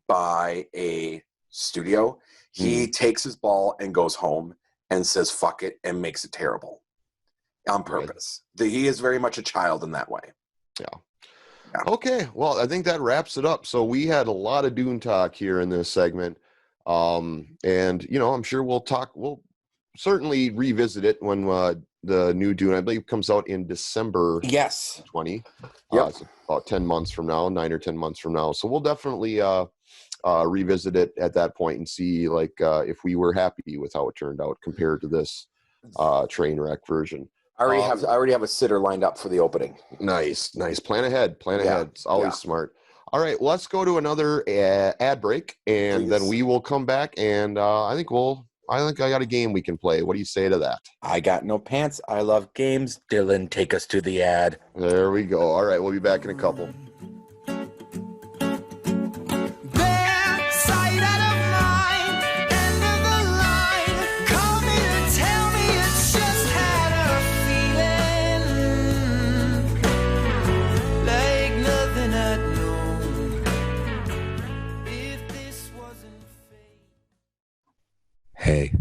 S2: by a studio. He takes his ball and goes home and says fuck it and makes it terrible on purpose. He is very much a child in that way. Yeah.
S1: Okay, well, I think that wraps it up. So we had a lot of Dune talk here in this segment. And I'm sure we'll certainly revisit it when the new Dune, I believe, comes out in December 20. It's about 10 months from now, 9 or 10 months from now. So we'll definitely revisit it at that point and see if we were happy with how it turned out compared to this train wreck version.
S2: I already have a sitter lined up for the opening.
S1: Nice. Plan ahead. It's always smart. All right, let's go to another ad break, and then we will come back, and I think I got a game we can play. What do you say to that?
S2: I got no pants. I love games. Dylan, take us to the ad.
S1: There we go. All right, we'll be back in a couple.
S4: Hey,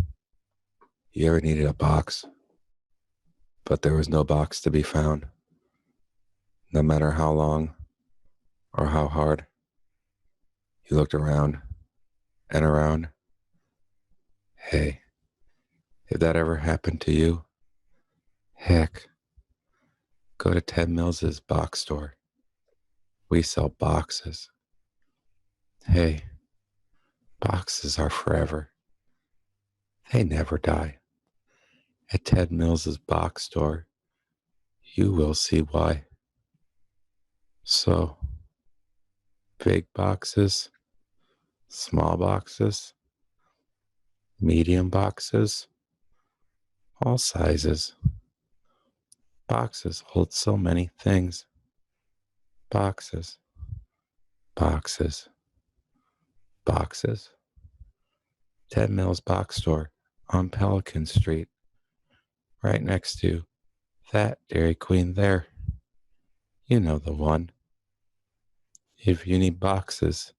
S4: you ever needed a box, but there was no box to be found? No matter how long or how hard you looked around and around. Hey, if that ever happened to you, heck, go to Ted Mills's box store. We sell boxes. Hey, boxes are forever. They never die. At Ted Mills's box store, you will see why. So, big boxes, small boxes, medium boxes, all sizes. Boxes hold so many things. Boxes, boxes, boxes. Ted Mills Box Store on Pelican Street, right next to that Dairy Queen there. You know the one. If you need boxes,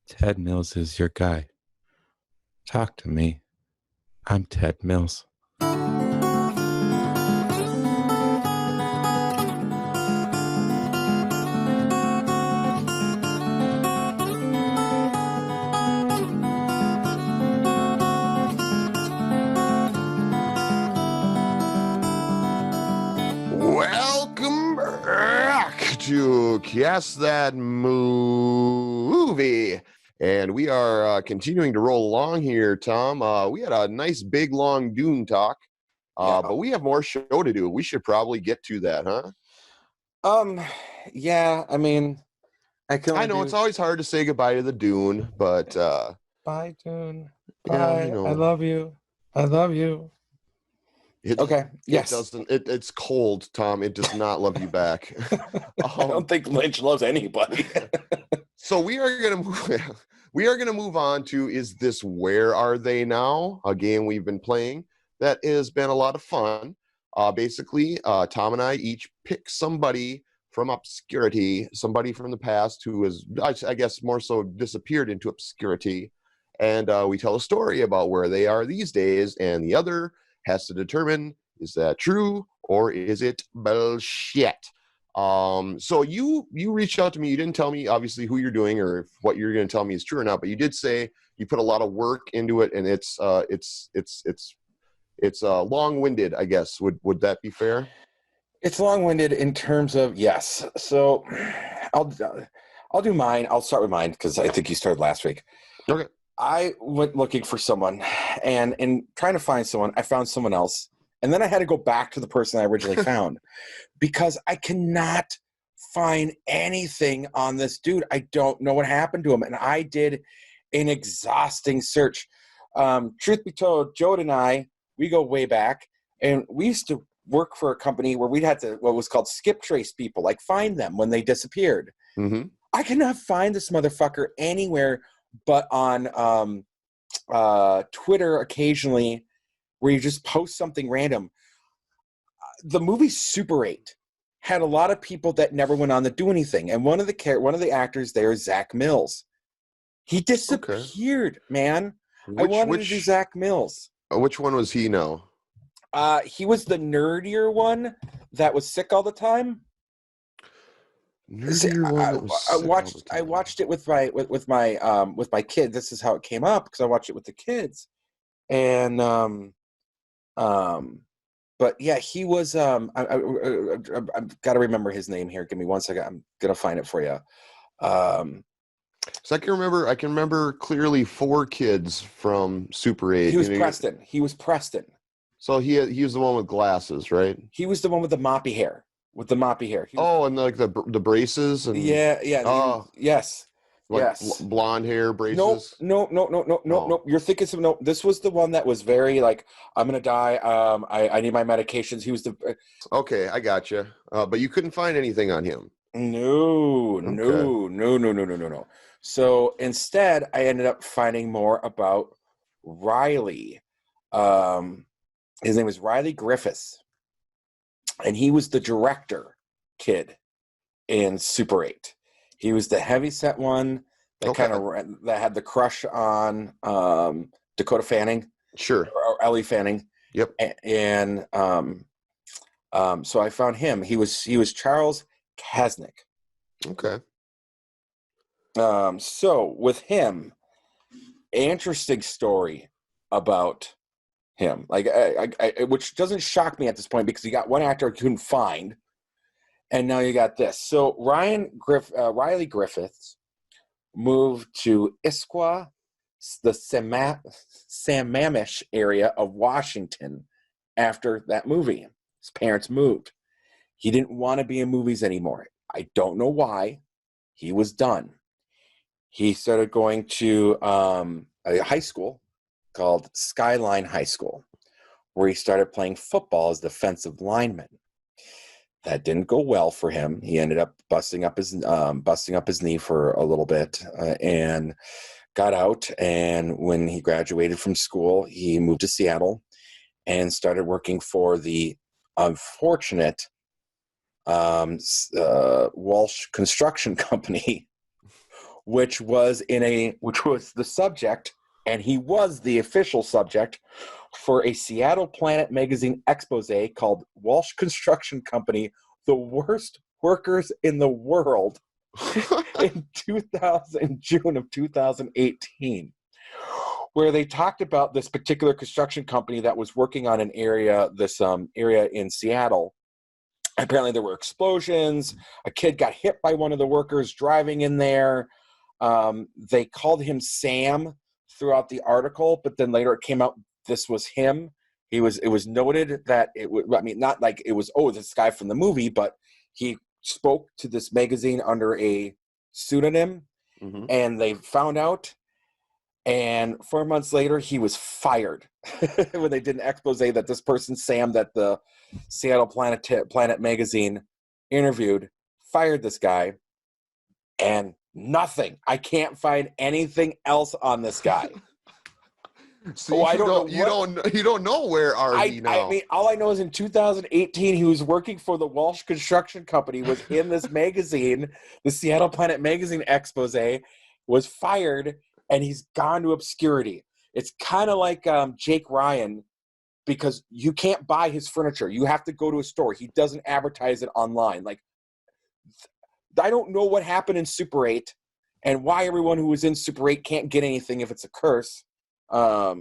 S4: Ted Mills is your guy. Talk to me. I'm Ted Mills.
S1: Welcome back to Guess That Movie. And we are continuing to roll along here, Tom. We had a nice, big, long Dune talk, but we have more show to do. We should probably get to that, huh?
S2: Yeah, I mean,
S1: I know it's always hard to say goodbye to the Dune, but...
S4: Bye, Dune.
S1: Yeah,
S4: Bye. I love you. I love you.
S2: Okay. Yes.
S1: It doesn't. It's cold, Tom. It does not love you back.
S2: I don't think Lynch loves anybody.
S1: So we are gonna move on to Is This Where Are They Now? A game we've been playing that has been a lot of fun. Basically, Tom and I each pick somebody from obscurity, somebody from the past who is, I guess, more so disappeared into obscurity, and we tell a story about where they are these days, and the other has to determine, is that true or is it bullshit? So you reached out to me. You didn't tell me obviously who you're doing or if what you're going to tell me is true or not, but you did say you put a lot of work into it, and it's long-winded, I guess. Would that be fair?
S2: It's long-winded in terms of, yes. So I'll do mine. I'll start with mine because I think you started last week.
S1: Okay.
S2: I went looking for someone, and in trying to find someone, I found someone else. And then I had to go back to the person I originally found because I cannot find anything on this dude. I don't know what happened to him. And I did an exhausting search. Truth be told, Joad and I, we go way back, and we used to work for a company where we'd have to, what was called skip trace people, like find them when they disappeared.
S1: Mm-hmm.
S2: I cannot find this motherfucker anywhere but on Twitter occasionally, where you just post something random. The movie Super 8 had a lot of people that never went on to do anything, and one of the actors there is Zach Mills. He disappeared, man. I wanted to do Zach Mills.
S1: Which one was he now?
S2: He was the nerdier one that was sick all the time. I watched it with my kid. This is how it came up because I watched it with the kids, and but yeah, he was I've got to remember his name here. Give me 1 second. I'm gonna find it for you.
S1: So I can remember clearly 4 kids from Super 8.
S2: He was Preston. He was Preston.
S1: So he was the one with glasses, right?
S2: He was the one with the moppy hair. And
S1: like the braces and
S2: yeah. Yes.
S1: like blonde hair braces.
S2: No. You're thinking some. No, this was the one that was very like, I'm gonna die. I need my medications. He was the.
S1: Okay, I gotcha. But you couldn't find anything on him.
S2: No. So instead, I ended up finding more about Riley. His name was Riley Griffiths, and he was the director kid in Super 8. He was the heavyset one that that had the crush on Dakota Fanning,
S1: sure,
S2: or Ellie Fanning.
S1: Yep.
S2: And so I found him. He was Charles Kasnick.
S1: Okay.
S2: So with him, interesting story about him. Like, I which doesn't shock me at this point because you got one actor I couldn't find, and now you got this. So Riley Griffiths moved to Issaquah, the Sammamish area of Washington after that movie. His parents moved. He didn't want to be in movies anymore. I don't know why. He was done. He started going to a high school called Skyline High School, where he started playing football as defensive lineman. That didn't go well for him. He ended up busting up his knee for a little bit and got out. And when he graduated from school, he moved to Seattle and started working for the unfortunate Walsh Construction Company, which was the subject, and he was the official subject for a Seattle Planet magazine expose called Walsh Construction Company, the worst workers in the world, in June of 2018, where they talked about this particular construction company that was working on an area in Seattle. Apparently there were explosions. A kid got hit by one of the workers driving in there. They called him Sam throughout the article, but then later it came out this was him. It was noted that not like it was, this guy from the movie, but he spoke to this magazine under a pseudonym, and they found out And 4 months later, he was fired when they did an expose that this person, Sam, that the Seattle Planet magazine interviewed, fired this guy. And nothing. I can't find anything else on this guy.
S1: So you don't know where are he now?
S2: I mean, all I know is in 2018, he was working for the Walsh Construction Company, was in this magazine, the Seattle Planet magazine expose, was fired, and he's gone to obscurity. It's kind of like Jake Ryan, because you can't buy his furniture. You have to go to a store. He doesn't advertise it online. Like, I don't know what happened in Super 8 and why everyone who was in Super 8 can't get anything if it's a curse.
S1: Yeah,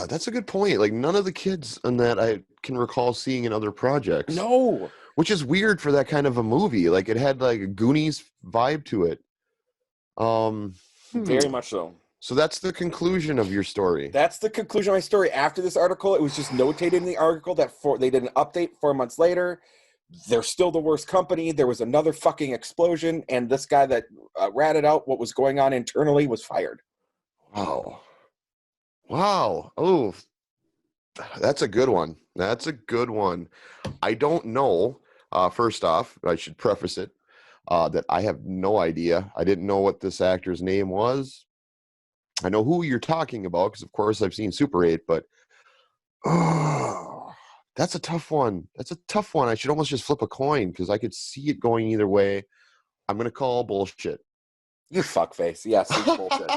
S1: that's a good point. Like, none of the kids in that I can recall seeing in other projects.
S2: No.
S1: Which is weird for that kind of a movie. Like, it had like a Goonies vibe to it.
S2: Very much so.
S1: So that's the conclusion of your story.
S2: That's the conclusion of my story. After this article, it was just notated in the article that they did an update 4 months later. They're still the worst company. There was another fucking explosion, and this guy that ratted out what was going on internally was fired.
S1: Wow. Oh, that's a good one. I don't know. First off, I should preface it that I have no idea. I didn't know what this actor's name was. I know who you're talking about because, of course, I've seen Super 8, but that's a tough one. I should almost just flip a coin because I could see it going either way. I'm going to call bullshit.
S2: You fuckface. Yes, it's bullshit.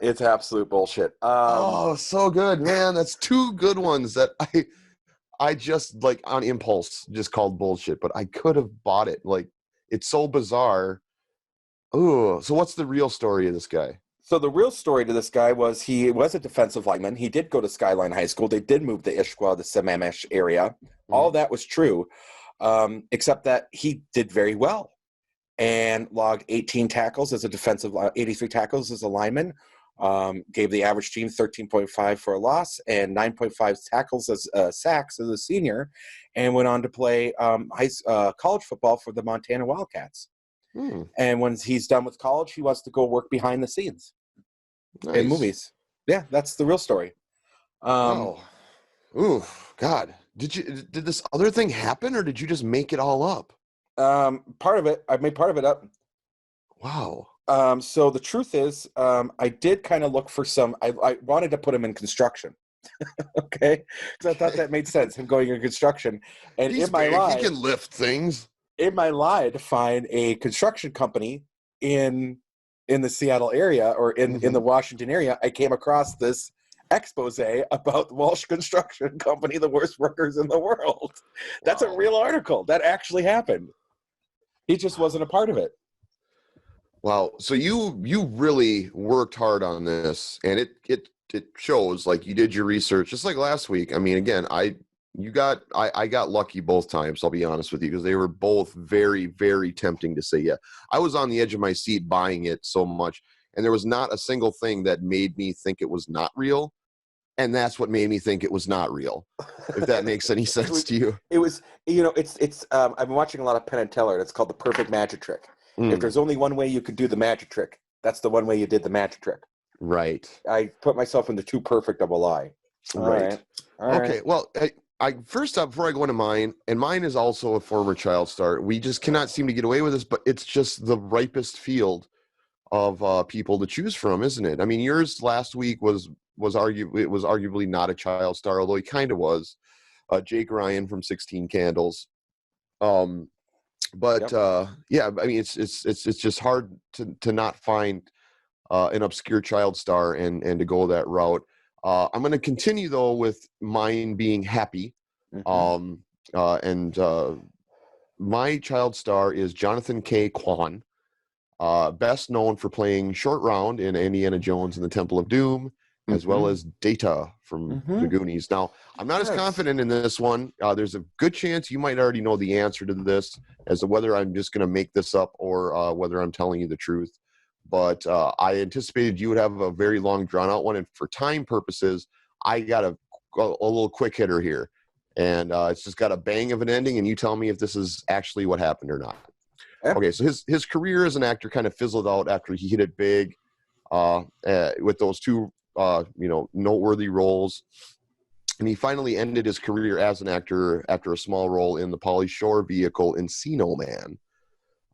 S2: It's absolute bullshit.
S1: Oh, so good, man. That's two good ones that I just, like, on impulse just called bullshit, but I could have bought it. Like, it's so bizarre. Ooh, so what's the real story of this guy?
S2: So the real story to this guy was he was a defensive lineman. He did go to Skyline High School. They did move to Ishqua, the Sammamish area. All that was true, except that he did very well and logged 18 tackles as a defensive, 83 tackles as a lineman. Gave the average team 13.5 for a loss and 9.5 tackles as sacks as a senior, and went on to play college football for the Montana Wildcats. And when he's done with college, he wants to go work behind the scenes in movies. Yeah, that's the real story.
S1: Ooh, God. Did this other thing happen, or did you just make it all up?
S2: Part of it. I made part of it up.
S1: Wow.
S2: So the truth is, I did kind of look for some. I wanted to put him in construction. Okay, because I thought that made sense. Him going in construction, and
S1: He's
S2: in my
S1: big.
S2: lie,
S1: He can lift things.
S2: In my lie to find a construction company in the Seattle area or in the Washington area, I came across this expose about the Walsh Construction Company, the worst workers in the world. That's a real article. That actually happened. He just wasn't a part of it.
S1: Wow. So you really worked hard on this, and it shows. Like, you did your research, just like last week. I mean, again, I got lucky both times, I'll be honest with you, because they were both very, very tempting to say yeah. I was on the edge of my seat buying it so much, and there was not a single thing that made me think it was not real, and that's what made me think it was not real, if that makes any sense to you.
S2: It was, it's I've been watching a lot of Penn and Teller, and it's called The Perfect Magic Trick. If there's only one way you could do the magic trick, that's the one way you did the magic trick.
S1: Right.
S2: I put myself into too perfect of a lie. All right.
S1: Okay, well, I first up, before I go into mine, and mine is also a former child star. We just cannot seem to get away with this, but it's just the ripest field of people to choose from, isn't it? I mean, yours last week was arguably not a child star, although he kind of was. Jake Ryan from 16 Candles. Yeah, I mean, it's just hard to not find an obscure child star and to go that route. I'm going to continue though with mine being happy. My child star is Jonathan K. Kwan, best known for playing Short Round in Indiana Jones and the Temple of Doom, as well as Data from the Goonies. Now, I'm not as confident in this one. There's a good chance you might already know the answer to this as to whether I'm just going to make this up or whether I'm telling you the truth. But I anticipated you would have a very long, drawn-out one, and for time purposes, I got a little quick hitter here. And it's just got a bang of an ending, and you tell me if this is actually what happened or not. Okay, so his career as an actor kind of fizzled out after he hit it big with those two, noteworthy roles. And he finally ended his career as an actor after a small role in the Pauly Shore vehicle Encino Man.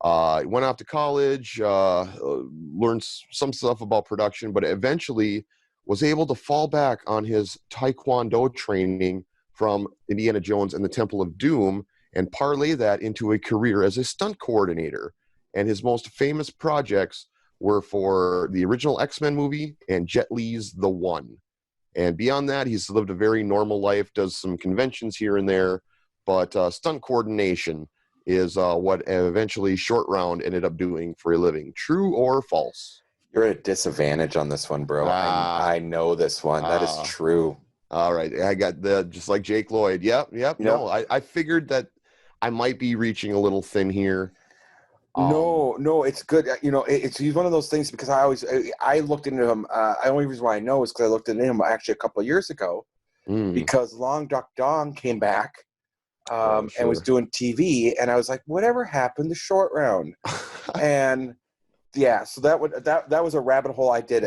S1: He went off to college, learned some stuff about production, but eventually was able to fall back on his Taekwondo training from Indiana Jones and the Temple of Doom and parlay that into a career as a stunt coordinator. And his most famous projects were for the original X-Men movie and Jet Li's The One. And beyond that, he's lived a very normal life, does some conventions here and there, but stunt coordination is what eventually Short Round ended up doing for a living. True or false?
S2: You're at a disadvantage on this one, bro. I know this one. That is true.
S1: All right. I got just like Jake Lloyd. Yep. No, I figured that I might be reaching a little thin here.
S2: No, it's good. He's one of those things because I looked into him. The only reason why I know is because I looked into him actually a couple of years ago because Long Duck Dong came back and was doing TV, and I was like, whatever happened to Short Round? And yeah, so that was a rabbit hole I did.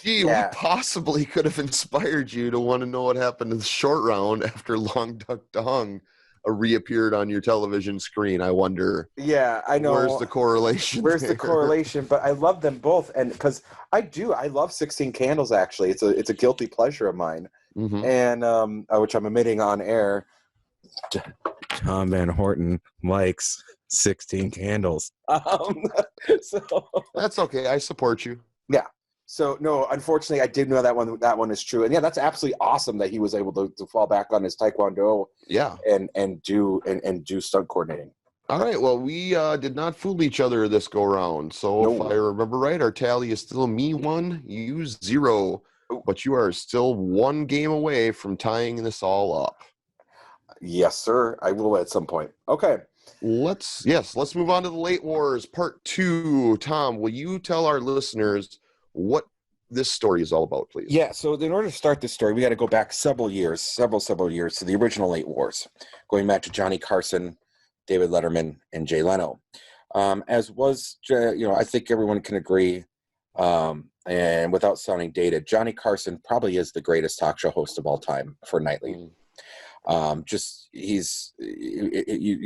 S1: We possibly could have inspired you to want to know what happened to the Short Round after Long Duck Dong reappeared on your television screen. I wonder.
S2: Yeah, I know.
S1: Where's the correlation?
S2: The correlation? But I love them both, and because I love 16 Candles. Actually, it's a guilty pleasure of mine, and which I'm admitting on air.
S4: Tom Van Horton likes 16 Candles.
S2: So
S1: that's okay. I support you.
S2: Yeah. So no, unfortunately, I did know that one. That one is true, and yeah, that's absolutely awesome that he was able to fall back on his Taekwondo.
S1: Yeah,
S2: and do stunt coordinating.
S1: All right. Well, we did not fool each other this go round. So if I remember right, our tally is still me 1, you 0, but you are still 1 game away from tying this all up.
S2: Yes, sir. I will at some point. Okay.
S1: Let's move on to the Late Wars Part 2. Tom, will you tell our listeners what this story is all about, please?
S2: Yeah, so in order to start this story, we got to go back several years to the original Late Wars, going back to Johnny Carson, David Letterman, and Jay Leno. I think everyone can agree, and without sounding dated, Johnny Carson probably is the greatest talk show host of all time for nightly. You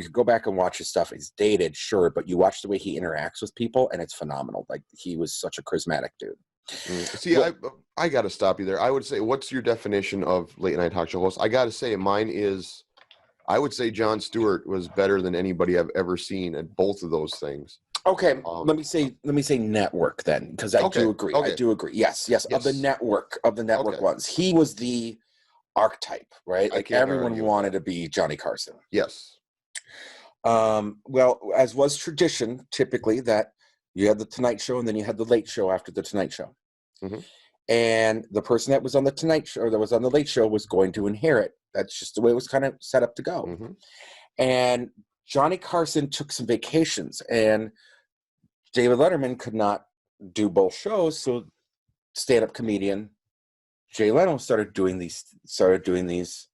S2: can go back and watch his stuff. He's dated, sure, but you watch the way he interacts with people, and it's phenomenal. Like, he was such a charismatic dude.
S1: See, I got to stop you there. I would say, what's your definition of late night talk show host? I got to say, mine is, I would say Jon Stewart was better than anybody I've ever seen at both of those things.
S2: Okay, let me say network then, because I do agree. Okay. I do agree. Yes. Of the network ones, he was the archetype, right? Like, everyone wanted to be Johnny Carson.
S1: Yes.
S2: Well, as was tradition, typically that you had the Tonight Show and then you had the Late Show after the Tonight Show. Mm-hmm. And the person that was on the Tonight Show or that was on the Late Show was going to inherit. That's just the way it was kind of set up to go. Mm-hmm. And Johnny Carson took some vacations, and David Letterman could not do both shows, so stand-up comedian Jay Leno started doing these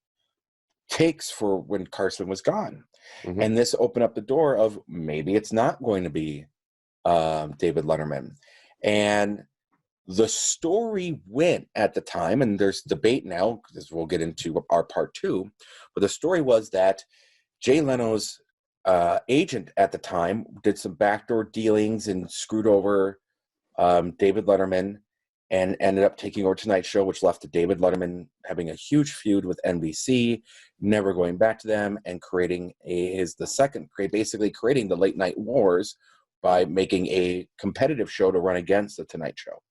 S2: takes for when Carson was gone. Mm-hmm. And this opened up the door of maybe it's not going to be David Letterman. And the story went at the time, and there's debate now, because we'll get into our part 2, but the story was that Jay Leno's agent at the time did some backdoor dealings and screwed over David Letterman, and ended up taking over Tonight Show, which left to David Letterman having a huge feud with NBC, never going back to them, and creating basically creating the Late Night Wars by making a competitive show to run against the Tonight Show.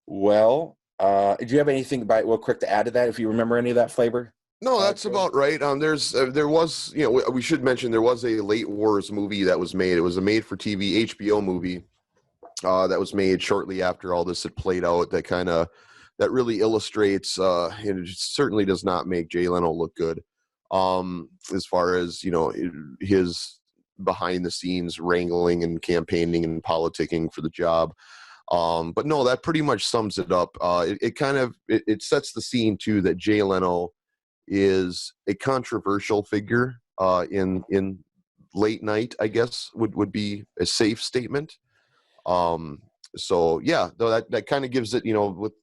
S2: Well, do you have anything real quick to add to that, if you remember any of that flavor?
S1: No, that's about right. There was, we should mention there was a Late Wars movie that was made. It was a made-for-TV HBO movie that was made shortly after all this had played out. That really illustrates. It certainly does not make Jay Leno look good, as far as his behind-the-scenes wrangling and campaigning and politicking for the job. But no, that pretty much sums it up. It sets the scene too that Jay Leno is a controversial figure in late night, I guess would be a safe statement. So yeah, though that kind of gives it,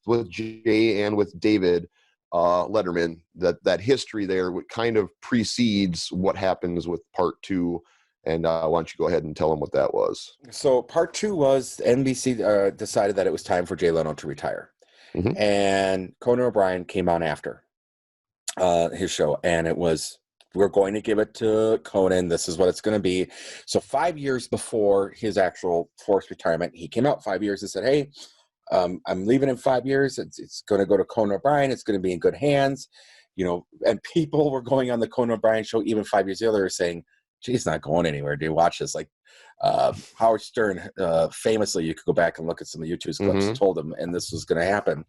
S1: with Jay and with David Letterman, that history there kind of precedes what happens with part 2. And why don't you go ahead and tell them what that was?
S2: So part 2 was NBC decided that it was time for Jay Leno to retire.
S1: Mm-hmm.
S2: And Conan O'Brien came on after his show, and it was, we're going to give it to Conan. This is what it's going to be. So 5 years before his actual forced retirement, he came out 5 years and said, hey, I'm leaving in 5 years. It's going to go to Conan O'Brien. It's going to be in good hands. And people were going on the Conan O'Brien show even 5 years earlier saying, he's not going anywhere. Do you watch this? Like Howard Stern, famously, you could go back and look at some of YouTube's clips, told him, and this was going to happen.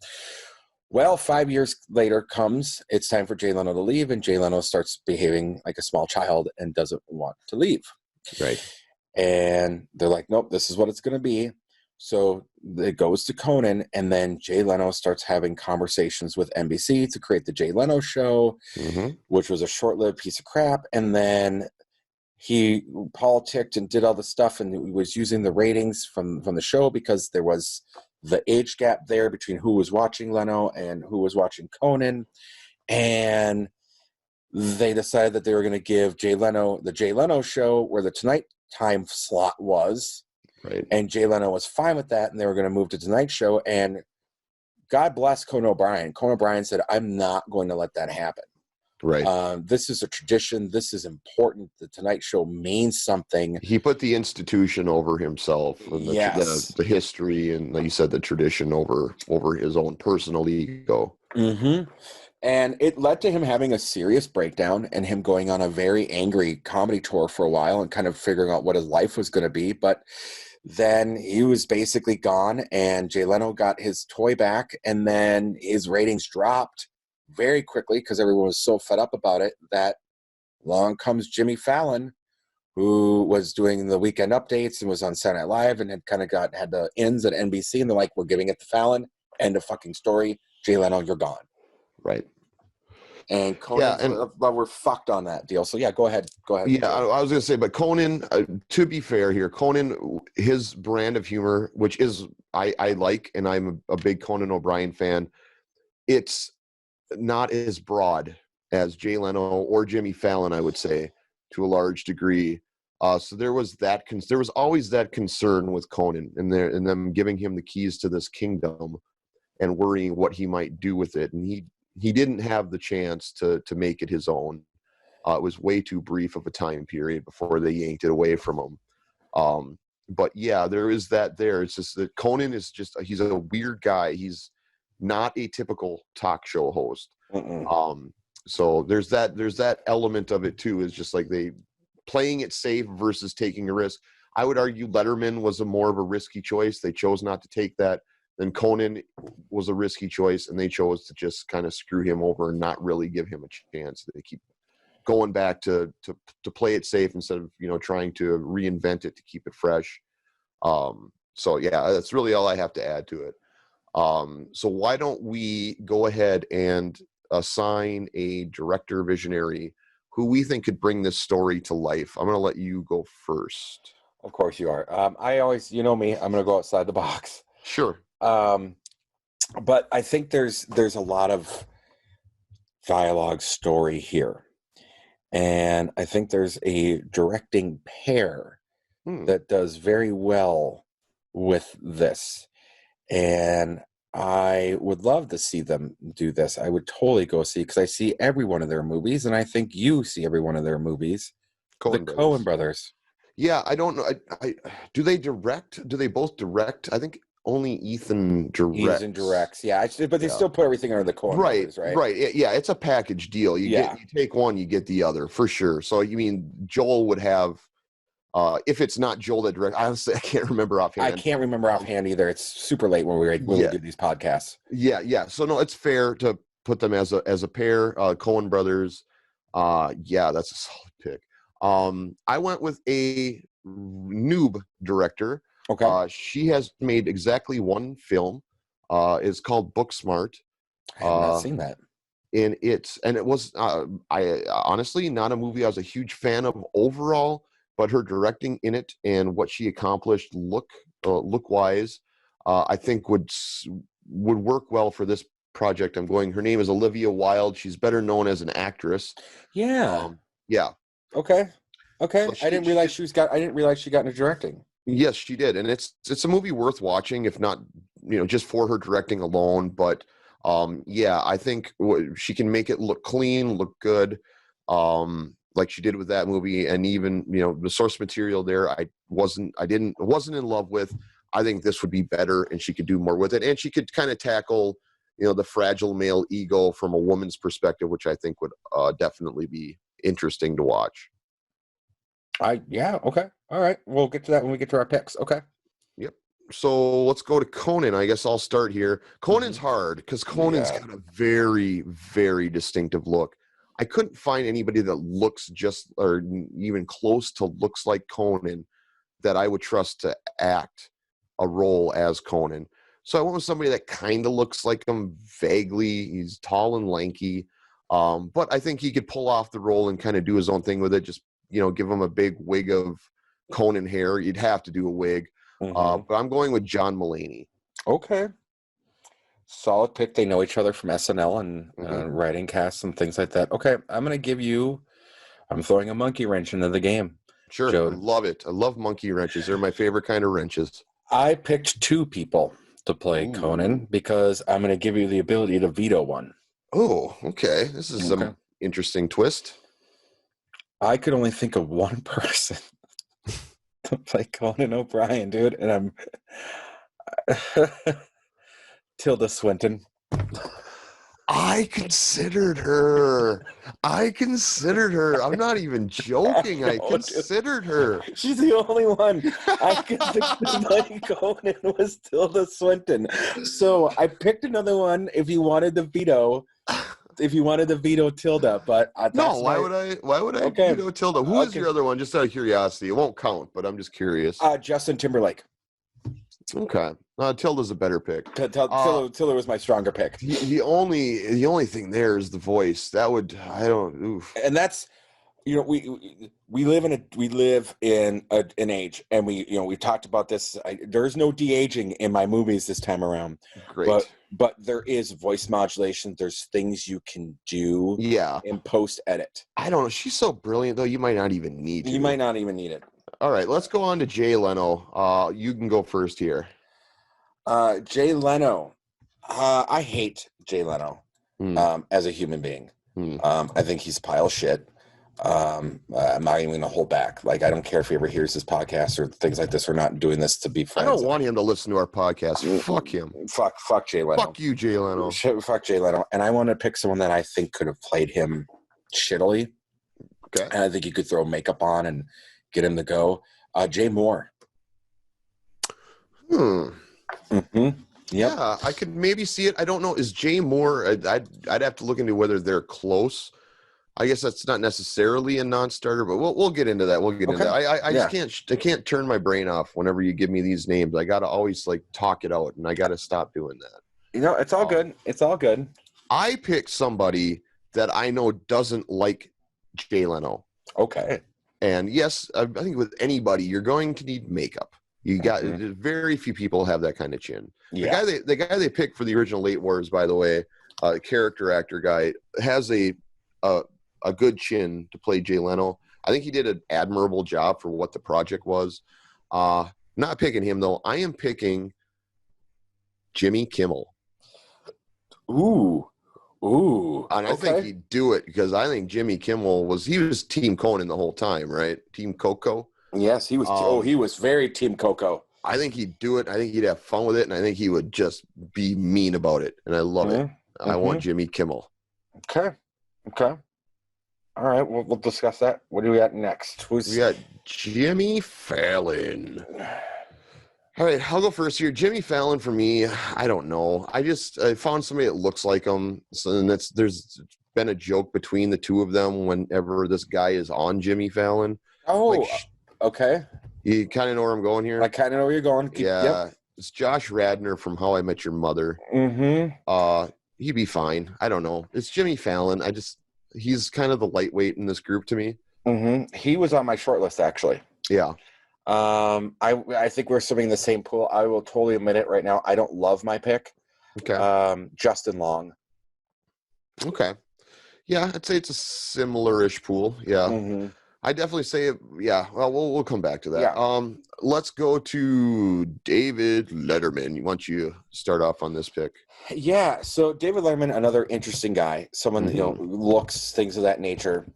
S2: Well, 5 years later comes, it's time for Jay Leno to leave, and Jay Leno starts behaving like a small child and doesn't want to leave.
S1: Right.
S2: And they're like, nope, this is what it's going to be. So it goes to Conan, and then Jay Leno starts having conversations with NBC to create the Jay Leno show, which was a short-lived piece of crap. And then he politicked and did all the stuff, and he was using the ratings from the show because there was the age gap there between who was watching Leno and who was watching Conan. And they decided that they were going to give Jay Leno the Jay Leno show where the Tonight Time slot was.
S1: Right.
S2: And Jay Leno was fine with that, and they were going to move to Tonight Show. And God bless Conan O'Brien. Conan O'Brien said, I'm not going to let that happen.
S1: Right.
S2: This is a tradition. This is important. The Tonight Show means something.
S1: He put the institution over himself, and the history, and like you said, the tradition over his own personal ego.
S2: And it led to him having a serious breakdown and him going on a very angry comedy tour for a while and kind of figuring out what his life was going to be. But then he was basically gone, and Jay Leno got his toy back, and then his ratings dropped very quickly because everyone was so fed up about it that along comes Jimmy Fallon, who was doing the weekend updates and was on Saturday Night Live and had kind of had the ins at NBC, and they're like, we're giving it to Fallon. End of fucking story. Jay Leno, you're gone.
S1: Right.
S2: And Conan, we're fucked on that deal. So yeah, go ahead.
S1: Yeah, I was going to say, but Conan, to be fair here, Conan, his brand of humor, which is I like, and I'm a big Conan O'Brien fan. It's not as broad as Jay Leno or Jimmy Fallon, I would say, to a large degree. So there was there was always that concern with Conan and them giving him the keys to this kingdom and worrying what he might do with it, and he didn't have the chance to make it his own. It was way too brief of a time period before they yanked it away from him. But yeah, there is that there. It's just that Conan is he's a weird guy. He's not a typical talk show host. So there's that element of it too, is just like they playing it safe versus taking a risk. I would argue Letterman was more of a risky choice. They chose not to take that. Then Conan was a risky choice, and they chose to just kind of screw him over and not really give him a chance. They keep going back to play it safe instead of trying to reinvent it to keep it fresh. So yeah, that's really all I have to add to it. So why don't we go ahead and assign a director visionary who we think could bring this story to life? I'm going to let you go first.
S2: Of course you are. I always, me, I'm going to go outside the box.
S1: Sure.
S2: But I think there's a lot of dialogue story here. And I think there's a directing pair that does very well with this. And I would love to see them do this. I would totally go see, because I see every one of their movies, and I think you see every one of their movies. Coen brothers.
S1: Yeah, I don't know. Do they direct? Do they both direct? I think only Ethan directs.
S2: Yeah, but they still put everything under the Coen brothers, right?
S1: Right. Yeah, it's a package deal. You take one, you get the other for sure. So you mean Joel would have? If it's not Joel that directs, honestly, I can't remember offhand.
S2: I can't remember offhand either. It's super late when we do these podcasts. Yeah.
S1: So no, it's fair to put them as a pair. Coen brothers. Yeah, that's a solid pick. I went with a noob director.
S2: Okay.
S1: She has made exactly one film. It's called Booksmart.
S2: I have not seen that.
S1: And it was I honestly not a movie I was a huge fan of overall, but her directing in it and what she accomplished look wise I think would work well for this project I'm going. Her name is Olivia Wilde. She's better known as an actress.
S2: Yeah.
S1: Yeah.
S2: Okay.
S1: So
S2: I didn't realize she got into directing.
S1: Yes, she did, and it's a movie worth watching, if not, just for her directing alone. But yeah, I think she can make it look clean, look good, like she did with that movie, and even the source material there, I wasn't in love with. I think this would be better, and she could do more with it, and she could kind of tackle the fragile male ego from a woman's perspective, which I think would definitely be interesting to watch.
S2: Okay. All right. We'll get to that when we get to our picks. Okay.
S1: Yep. So let's go to Conan. I guess I'll start here. Conan's hard because Conan's got a very, very distinctive look. I couldn't find anybody that looks just or even close to looks like Conan that I would trust to act a role as Conan. So I went with somebody that kind of looks like him vaguely. He's tall and lanky, but I think he could pull off the role and kind of do his own thing with it. Just give him a big wig of Conan hair. You'd have to do a wig. But I'm going with John Mulaney.
S2: Okay. Solid pick. They know each other from SNL and writing casts and things like that. Okay. I'm throwing a monkey wrench into the game.
S1: Sure.
S2: Joad.
S1: I love it. I love monkey wrenches. They're my favorite kind of wrenches.
S2: I picked two people to play Conan because I'm going to give you the ability to veto one.
S1: Oh, okay. This is some interesting twist.
S2: I could only think of one person to play Conan O'Brien, dude, and I'm Tilda Swinton.
S1: I considered her. I'm not even joking. I considered her.
S2: She's the only one I could think to play Conan was Tilda Swinton. So I picked another one if you wanted the veto. If you wanted to veto Tilda, but
S1: why would I veto Tilda? Who is your other one? Just out of curiosity, it won't count, but I'm just curious.
S2: Justin Timberlake.
S1: Okay, Tilda's a better pick.
S2: Tilda was my stronger pick.
S1: The only thing there is the voice. Oof.
S2: And that's we live in an age, and we talked about this. There's no de-aging in my movies this time around.
S1: Great.
S2: But there is voice modulation. There's things you can do in post-edit.
S1: I don't know. She's so brilliant, though. You might not even need it.
S2: You might not even need it.
S1: All right, let's go on to Jay Leno. You can go first here.
S2: Jay Leno. I hate Jay Leno as a human being. I think he's a pile of shit. I'm not even going to hold back. Like, I don't care if he ever hears this podcast or things like this. We're not doing this to be friends.
S1: I don't want him to listen to our podcast. Fuck him.
S2: Fuck Jay Leno.
S1: Fuck you, Jay Leno.
S2: Fuck Jay Leno. And I want to pick someone that I think could have played him shittily.
S1: Okay.
S2: And I think you could throw makeup on and get him to go. Jay Moore.
S1: Yep. Yeah, I could maybe see it. I don't know. Is Jay Moore? I'd have to look into whether they're close. I guess that's not necessarily a non-starter, but we'll get into that. We'll get into that. I just can't turn my brain off whenever you give me these names. I gotta always talk it out, and I gotta stop doing that.
S2: It's all good. It's all good.
S1: I picked somebody that I know doesn't like Jay Leno.
S2: Okay.
S1: And yes, I think with anybody, you're going to need makeup. You got very few people have that kind of chin.
S2: Yeah.
S1: The guy they picked for the original Late Wars, by the way, character actor guy, has a good chin to play Jay Leno. I think he did an admirable job for what the project was. Not picking him though. I am picking Jimmy Kimmel.
S2: Ooh.
S1: And I think he'd do it because I think Jimmy Kimmel was Team Conan the whole time, right? Team Coco.
S2: Yes, he was. He was very Team Coco.
S1: I think he'd do it. I think he'd have fun with it, and I think he would just be mean about it. And I love it. I want Jimmy Kimmel.
S2: Okay. All right, we'll discuss that. What do we got next?
S1: We got Jimmy Fallon. All right, I'll go first here. Jimmy Fallon for me, I don't know. I found somebody that looks like him. So there's been a joke between the two of them whenever this guy is on Jimmy Fallon.
S2: Oh, okay.
S1: You kind of know where I'm going here?
S2: I kind of know where you're going.
S1: Yep. It's Josh Radnor from How I Met Your Mother. He'd be fine. I don't know. It's Jimmy Fallon. He's kind of the lightweight in this group to me.
S2: He was on my short list, actually.
S1: Yeah.
S2: I think we're swimming in the same pool. I will totally admit it right now. I don't love my pick.
S1: Okay.
S2: Justin Long.
S1: Okay. Yeah, I'd say it's a similar-ish pool. Yeah.
S2: Mm-hmm.
S1: I definitely say, yeah. Well, we'll come back to that.
S2: Yeah.
S1: Let's go to David Letterman. Why don't you start off on this pick?
S2: Yeah. So David Letterman, another interesting guy, someone that looks, things of that nature.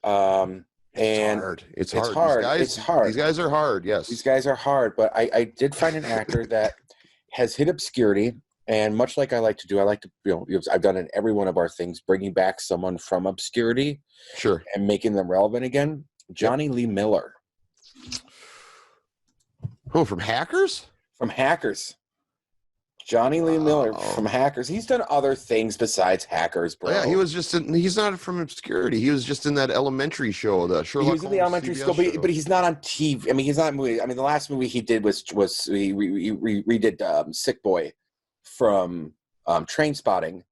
S1: It's hard. It's hard.
S2: It's hard.
S1: These guys are hard. Yes.
S2: These guys are hard. But I did find an actor that has hit obscurity. And much like I like to do, I've done in every one of our things, bringing back someone from obscurity,
S1: sure,
S2: and making them relevant again. Johnny Lee Miller.
S1: Oh, from Hackers?
S2: From Hackers. Johnny Lee Miller from Hackers. He's done other things besides Hackers, bro.
S1: Yeah, he was just he's not from obscurity. He was just in that elementary show, the Sherlock Holmes.
S2: He was in the elementary school, but he's not on TV. I mean, he's not in movie. I mean, the last movie he did was he redid Sick Boy from Train Spotting.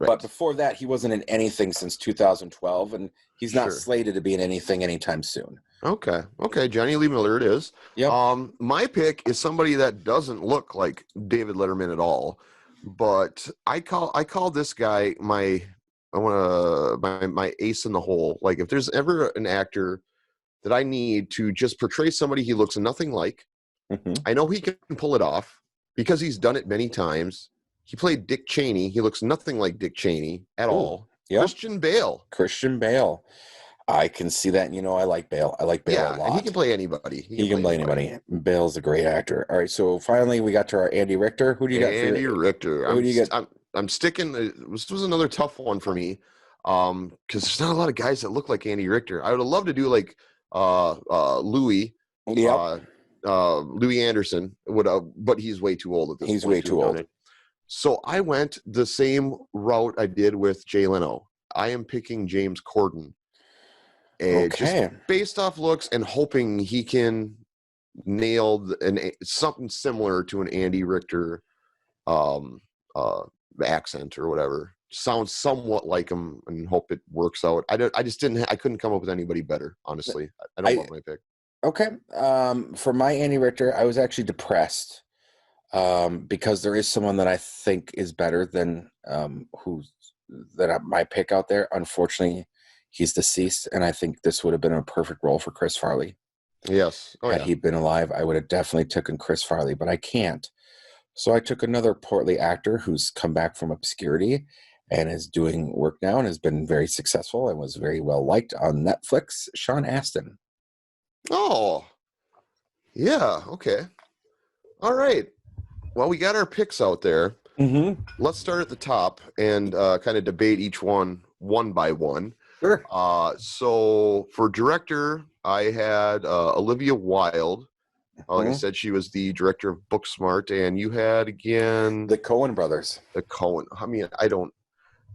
S2: Right. But before that, he wasn't in anything since 2012, and he's not slated to be in anything anytime soon.
S1: Okay, Johnny Lee Miller it is.
S2: Yep.
S1: My pick is somebody that doesn't look like David Letterman at all, but I call this guy my ace in the hole. Like, if there's ever an actor that I need to just portray somebody he looks nothing like, I know he can pull it off because he's done it many times. He played Dick Cheney. He looks nothing like Dick Cheney at all. Yep. Christian Bale.
S2: I can see that. And, I like Bale. I like Bale a lot.
S1: And he can play anybody.
S2: He can play anybody. Bale's a great actor. All right, so finally we got to our Andy Richter. Who do you got?
S1: Andy Richter.
S2: Who do you get?
S1: I'm sticking. This was another tough one for me because there's not a lot of guys that look like Andy Richter. I would have loved to do like Louis.
S2: Yep.
S1: Louis Anderson would have, but he's way too old at this point.
S2: He's way too old.
S1: So I went the same route I did with Jay Leno. I am picking James Corden. Just based off looks and hoping he can nail something similar to an Andy Richter accent or whatever. Sounds somewhat like him and hope it works out. I couldn't come up with anybody better, honestly. I don't want my pick.
S2: Okay. For my Andy Richter, I was actually depressed because there is someone that I think is better than my pick out there. Unfortunately, he's deceased, and I think this would have been a perfect role for Chris Farley.
S1: Yes.
S2: Had he been alive, I would have definitely taken Chris Farley, but I can't. So I took another portly actor who's come back from obscurity and is doing work now and has been very successful and was very well liked on Netflix, Sean Astin.
S1: Oh, yeah. Okay. All right. Well, we got our picks out there. Let's start at the top and kind of debate each one by one.
S2: Sure.
S1: So for director, I had Olivia Wilde. Like I said, she was the director of Booksmart, and you had again
S2: the Coen brothers.
S1: I mean,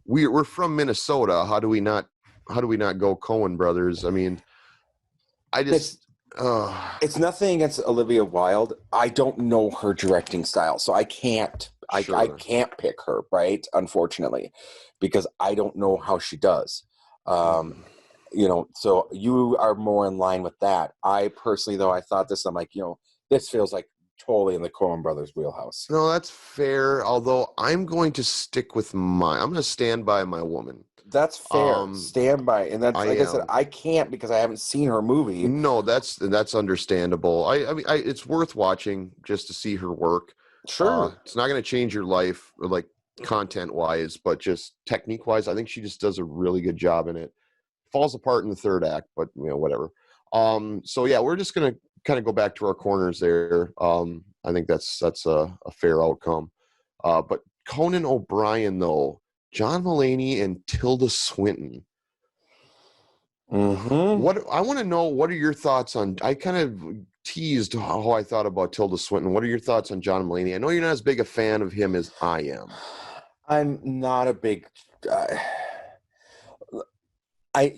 S1: we're from Minnesota. How do we not go Coen brothers? I mean,
S2: it's nothing against Olivia Wilde. I don't know her directing style, so I can't pick her, right? Unfortunately, because I don't know how she does. So you are more in line with that. I personally, though, I thought this, I'm like, this feels like totally in the Coen brothers wheelhouse.
S1: No, that's fair. Although I'm going to stick with I'm going to stand by my woman.
S2: That's fair. Stand by. And that's, I said, I can't because I haven't seen her movie.
S1: No, that's understandable. I mean, it's worth watching just to see her work.
S2: Sure.
S1: It's not going to change your life or like content wise, but just technique wise, I think she just does a really good job in it. Falls apart in the third act, but whatever. So yeah, we're just going to kind of go back to our corners there. I think that's a fair outcome. But Conan O'Brien though, John Mulaney and Tilda Swinton. What I want to know, what are your thoughts on? I kind of teased how I thought about Tilda Swinton. What are your thoughts on John Mulaney? I know you're not as big a fan of him as I am.
S2: I'm not a big. I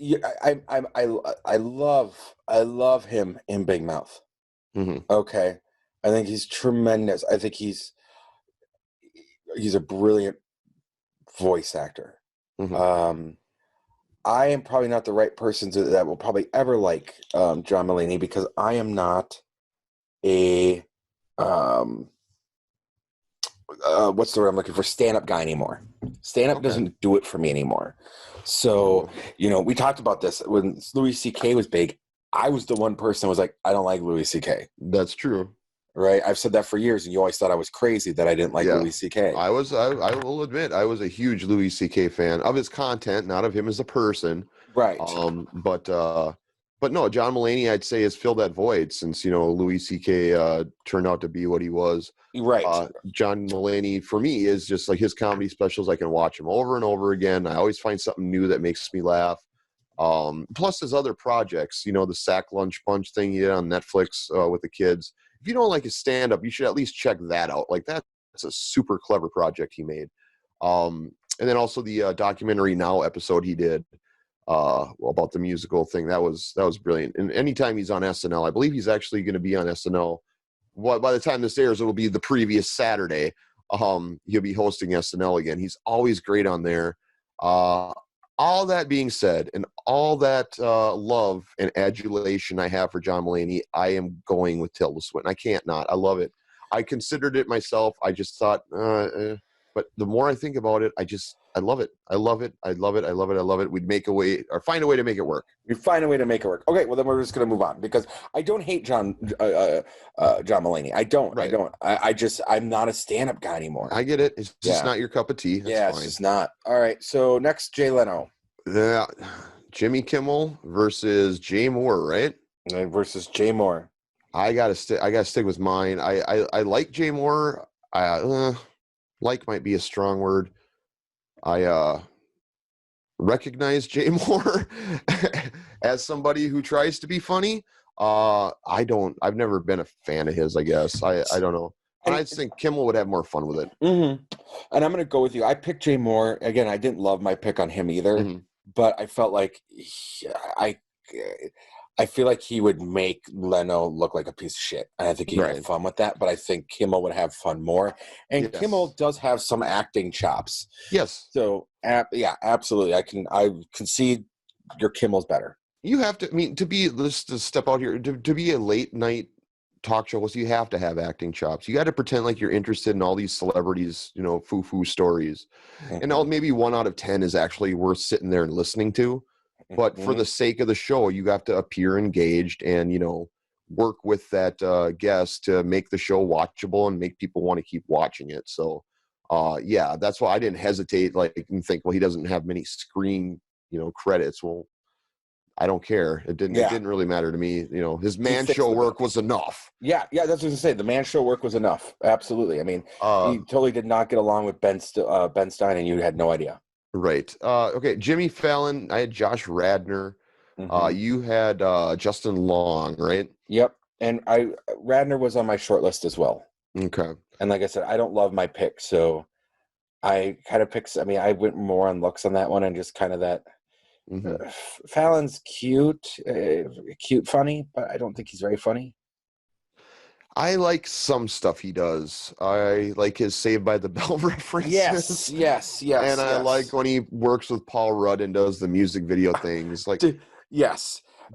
S2: love him in Big Mouth. Okay, I think he's tremendous. I think he's a brilliant voice actor. I am probably not the right person that will probably ever like John Mulaney because I am not a what's the word I'm looking for? Stand-up guy anymore. Stand-up doesn't do it for me anymore. So, we talked about this when Louis C.K. was big. I was the one person who was like, I don't like Louis C.K.
S1: That's true.
S2: Right? I've said that for years, and you always thought I was crazy that I didn't like Louis C.K.
S1: I will admit, I was a huge Louis C.K. fan of his content, not of him as a person.
S2: Right.
S1: But no, John Mulaney, I'd say, has filled that void since, Louis C.K. Turned out to be what he was.
S2: Right.
S1: John Mulaney, for me, is just like his comedy specials. I can watch them over and over again. I always find something new that makes me laugh. Plus his other projects, the Sack Lunch Punch thing he did on Netflix with the kids. If you don't like his stand-up, you should at least check that out. Like that's a super clever project he made. And then also the documentary Now episode he did about the musical thing. That was brilliant. And anytime he's on SNL, I believe he's actually going to be on SNL. By the time this airs, it'll be the previous Saturday. He'll be hosting SNL again. He's always great on there. All that being said, and all that love and adulation I have for John Mulaney, I am going with Tilda Swinton. I can't not. I love it. I considered it myself. I just thought, but the more I think about it, I love it. I love it. I love it. I love it. I love it. We'd make a way or find a way to make it work.
S2: We find a way to make it work. Okay, well then we're just going to move on because I don't hate John Mulaney. I don't. Right. I don't. I'm not a stand-up guy anymore.
S1: I get it. It's just not your cup of tea. That's fine.
S2: It's not. All right. So next, Jay Leno.
S1: Yeah, Jimmy Kimmel versus Jay Moore, right?
S2: Versus Jay Moore.
S1: I gotta stick with mine. I like Jay Moore. Like might be a strong word. I recognize Jay Moore as somebody who tries to be funny. I've never been a fan of his, I guess. I don't know. And I think Kimmel would have more fun with it.
S2: Mm-hmm. And I'm going to go with you. I picked Jay Moore. Again, I didn't love my pick on him either, but I felt like I feel like he would make Leno look like a piece of shit. And I think he'd have fun with that, but I think Kimmel would have fun more. And Kimmel does have some acting chops.
S1: Yes.
S2: So, yeah, absolutely. I can see your Kimmel's better.
S1: You have to, let's just step out here, to be a late night talk show host, you have to have acting chops. You got to pretend like you're interested in all these celebrities, foo-foo stories. And maybe 1 out of 10 is actually worth sitting there and listening to. But for the sake of the show, you have to appear engaged and, work with that guest to make the show watchable and make people want to keep watching it. So, that's why I didn't hesitate and think, well, he doesn't have many screen, credits. Well, I don't care. It didn't really matter to me. His man show work was enough.
S2: Yeah, that's what I was going to say. The man show work was enough. Absolutely. I mean, he totally did not get along with Ben Stein, and you had no idea.
S1: Right. Okay, Jimmy Fallon. I had Josh Radnor. You had Justin Long, right?
S2: Yep. And Radnor was on my short list as well.
S1: Okay.
S2: And like I said, I don't love my pick, so I kind of picked. I went more on looks on that one, and just kind of that. Fallon's cute, funny, but I don't think he's very funny.
S1: I like some stuff he does. I like his Saved by the Bell references.
S2: Yes.
S1: And I like when he works with Paul Rudd and does the music video things.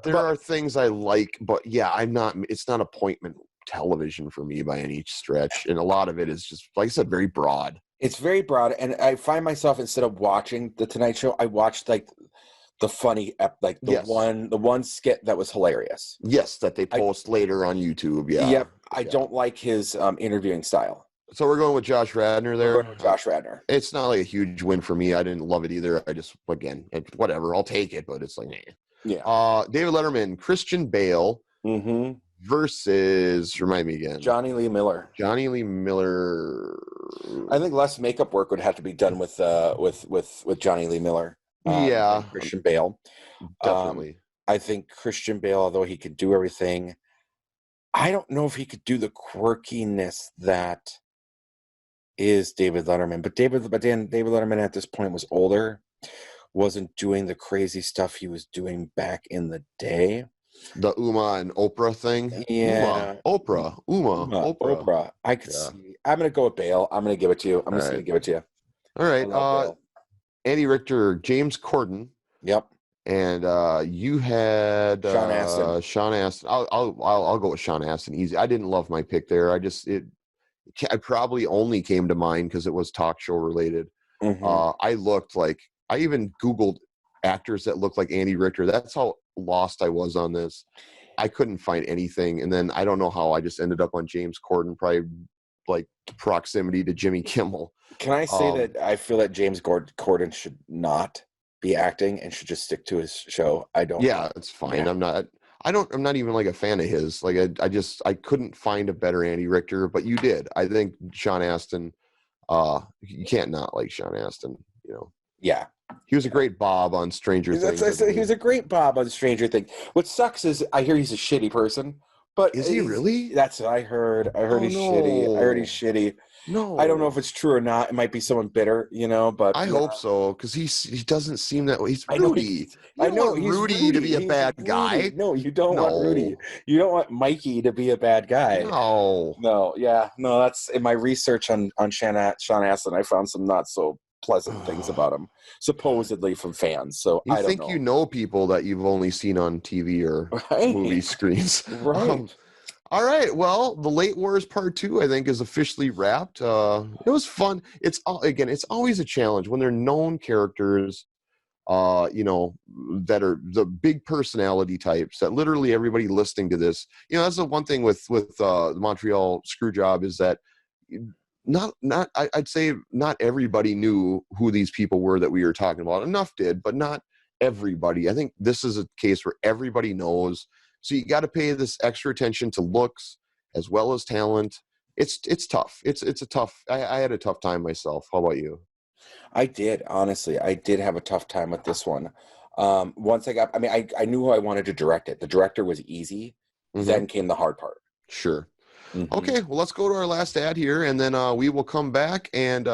S1: There are things I like, but it's not appointment television for me by any stretch. And a lot of it is just, like I said, very broad.
S2: It's very broad. And I find myself, instead of watching The Tonight Show, I watched the funny, the one skit that was hilarious.
S1: Yes, that they post later on YouTube. Yeah.
S2: Yep. I don't like his interviewing style.
S1: So we're going with Josh Radnor there.
S2: We're going with Josh Radnor.
S1: It's not like a huge win for me. I didn't love it either. I just, whatever. I'll take it, but it's like, nah.
S2: Yeah.
S1: David Letterman, Christian Bale versus, remind me again.
S2: Johnny Lee Miller. I think less makeup work would have to be done with Johnny Lee Miller. Christian Bale.
S1: Definitely.
S2: I think Christian Bale, although he could do everything, I don't know if he could do the quirkiness that is David Letterman. But David Letterman at this point was older, wasn't doing the crazy stuff he was doing back in the day.
S1: The Uma and Oprah thing?
S2: Yeah.
S1: Oprah.
S2: I could see. I'm going to go with Bale. I'm going to give it to you. I'm going to give it to you.
S1: All right. Andy Richter, James Corden.
S2: Yep.
S1: And you had
S2: Sean Astin.
S1: Sean Astin. I'll go with Sean Astin. Easy. I didn't love my pick there. I probably only came to mind because it was talk show related. I even Googled actors that looked like Andy Richter. That's how lost I was on this. I couldn't find anything. And then I don't know how I just ended up on James Corden, probably like proximity to Jimmy Kimmel.
S2: Can I say that I feel that James Corden should not be acting and should just stick to his show? I don't.
S1: Yeah, it's fine. Yeah. I'm not even like a fan of his. Like I couldn't find a better Andy Richter, but you did. I think Sean Astin, you can't not like Sean Astin, you know.
S2: Yeah.
S1: He was a great Bob on Stranger Things.
S2: He was a great Bob on Stranger Things. What sucks is I hear he's a shitty person. But
S1: is he really?
S2: That's what I heard. I heard he's shitty. I heard he's shitty.
S1: No,
S2: I don't know if it's true or not. It might be someone bitter, you know. But
S1: I hope so, because he doesn't seem that way. He's Rudy. I know he's Rudy to be a bad guy.
S2: No, you don't want Rudy. You don't want Mikey to be a bad guy.
S1: No.
S2: Yeah. No. That's in my research on Sean Astin. I found some not so pleasant things about him, supposedly from fans. So I don't know.
S1: You know people that you've only seen on TV or movie screens,
S2: right?
S1: All right. Well, the Late Wars Part 2, I think, is officially wrapped. It was fun. It's always a challenge when they're known characters, that are the big personality types that literally everybody listening to this, that's the one thing with the Montreal Screwjob is that I'd say not everybody knew who these people were that we were talking about. Enough did, but not everybody. I think this is a case where everybody knows. So you got to pay this extra attention to looks as well as talent. It's tough. It's a tough. I had a tough time myself. How about you?
S2: I did, honestly. I did have a tough time with this one. Once I knew who I wanted to direct it. The director was easy. Mm-hmm. Then came the hard part.
S1: Sure. Mm-hmm. Okay, well, let's go to our last ad here, and then we will come back and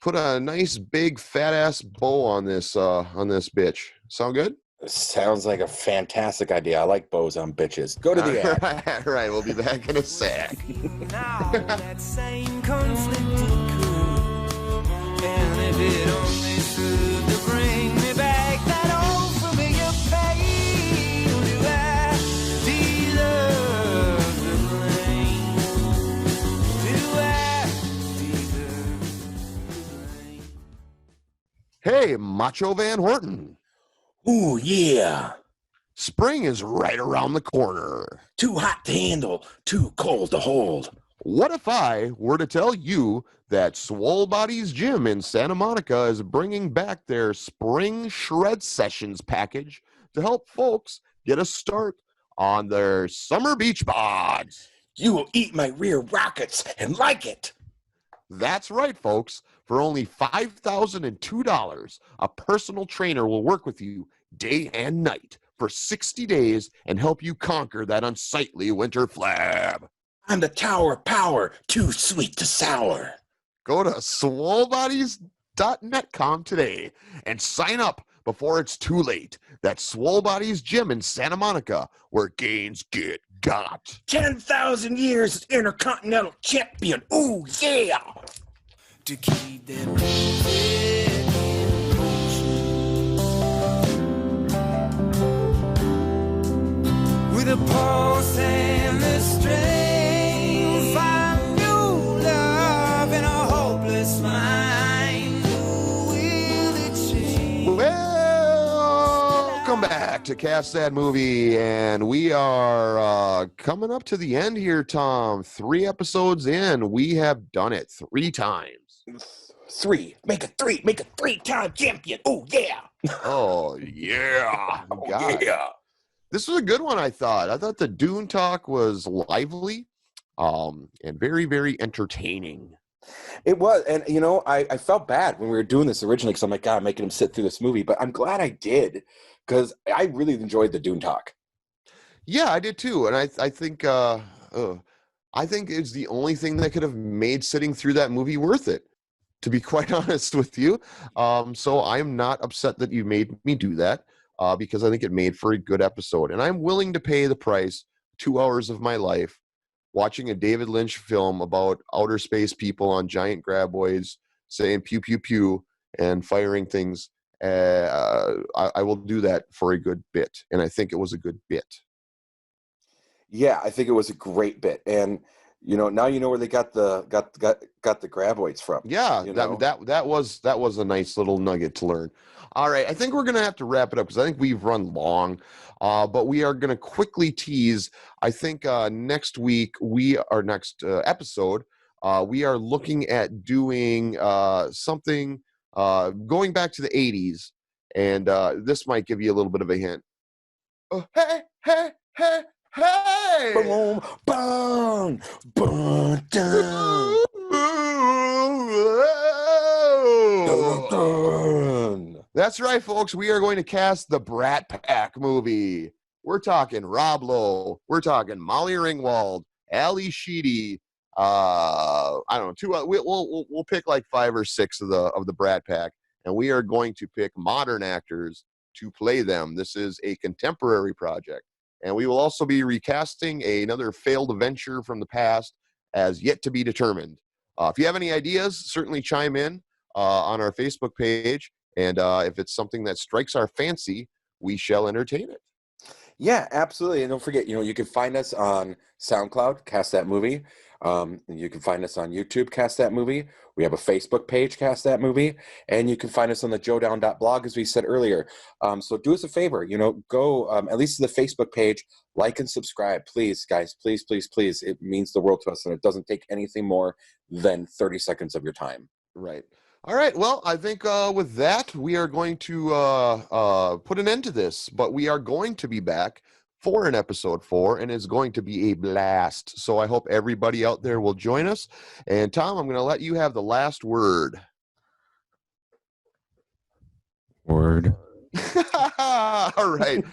S1: put a nice big fat ass bow on this bitch. Sound good?
S2: Sounds like a fantastic idea. I like bows on bitches. Go to the
S1: ad. All right, we'll be back in a sec.
S3: Now that same conflict occurred, and if it only served to bring me back that old familiar pain, do I deserve the blame? Do I deserve the blame?
S1: Hey, Macho Van Horton.
S2: Ooh, yeah.
S1: Spring is right around the corner.
S2: Too hot to handle, too cold to hold.
S1: What if I were to tell you that Swolebodeez Gym in Santa Monica is bringing back their Spring Shred Sessions package to help folks get a start on their summer beach bods?
S2: You will eat my rear rockets and like it.
S1: That's right, folks. For only $5,002, a personal trainer will work with you day and night for 60 days and help you conquer that unsightly winter flab.
S2: I'm the tower of power, too sweet to sour.
S1: Go to swolebodeez.netcom today and sign up before it's too late. That's Swolebodeez Gym in Santa Monica, where gains get got.
S2: 10,000 years Intercontinental Champion. Ooh, yeah!
S3: To keep them moving in motion with a pulse and the strength, find new love in a hopeless mind. Will it change?
S1: Welcome back to Cast That Movie, and we are coming up to the end here, Tom. 3 episodes in, we have done it 3 times.
S2: 3. Make a 3-time champion. Oh, yeah.
S1: Oh, yeah.
S2: Oh, yeah.
S1: This was a good one, I thought. I thought the Dune talk was lively and very, very entertaining.
S2: It was. And, I felt bad when we were doing this originally because I'm like, God, I'm making him sit through this movie. But I'm glad I did because I really enjoyed the Dune talk.
S1: Yeah, I did too. And I think it's the only thing that could have made sitting through that movie worth it, to be quite honest with you. So I'm not upset that you made me do that because I think it made for a good episode. And I'm willing to pay the price, 2 hours of my life, watching a David Lynch film about outer space people on giant graboids saying pew, pew, pew, and firing things I will do that for a good bit, and I think it was a good bit.
S2: Yeah, I think it was a great bit, and now you know where they got the graboids from.
S1: Yeah, that was a nice little nugget to learn. All right, I think we're gonna have to wrap it up because I think we've run long, but we are gonna quickly tease. I think next episode we are looking at doing something going back to the 80s, and this might give you a little bit of a hint. Oh, hey, hey, hey. Hey!
S2: Boom, boom, boom, dun.
S1: That's right, folks. We are going to cast the Brat Pack movie. We're talking Rob Lowe. We're talking Molly Ringwald, Ali Sheedy. I don't know. We'll pick like 5 or 6 of the Brat Pack, and we are going to pick modern actors to play them. This is a contemporary project. And we will also be recasting another failed venture from the past as yet to be determined. If you have any ideas, certainly chime in on our Facebook page. And if it's something that strikes our fancy, we shall entertain it.
S2: Yeah, absolutely. And don't forget, you can find us on SoundCloud, Cast That Movie. You can find us on YouTube, Cast That Movie. We have a Facebook page, Cast That Movie. And you can find us on the joedown.blog, as we said earlier. So do us a favor, go at least to the Facebook page, like and subscribe, please, guys. Please, please, please. It means the world to us, and it doesn't take anything more than 30 seconds of your time.
S1: Right. All right. Well, I think with that, we are going to put an end to this, but we are going to be back for an episode 4, and it's going to be a blast. So I hope everybody out there will join us. And Tom, I'm going to let you have the last word.
S4: Word.
S1: All right.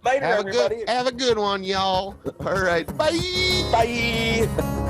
S2: Later, everybody.
S1: Have a good one, y'all. All right. Bye.
S2: Bye.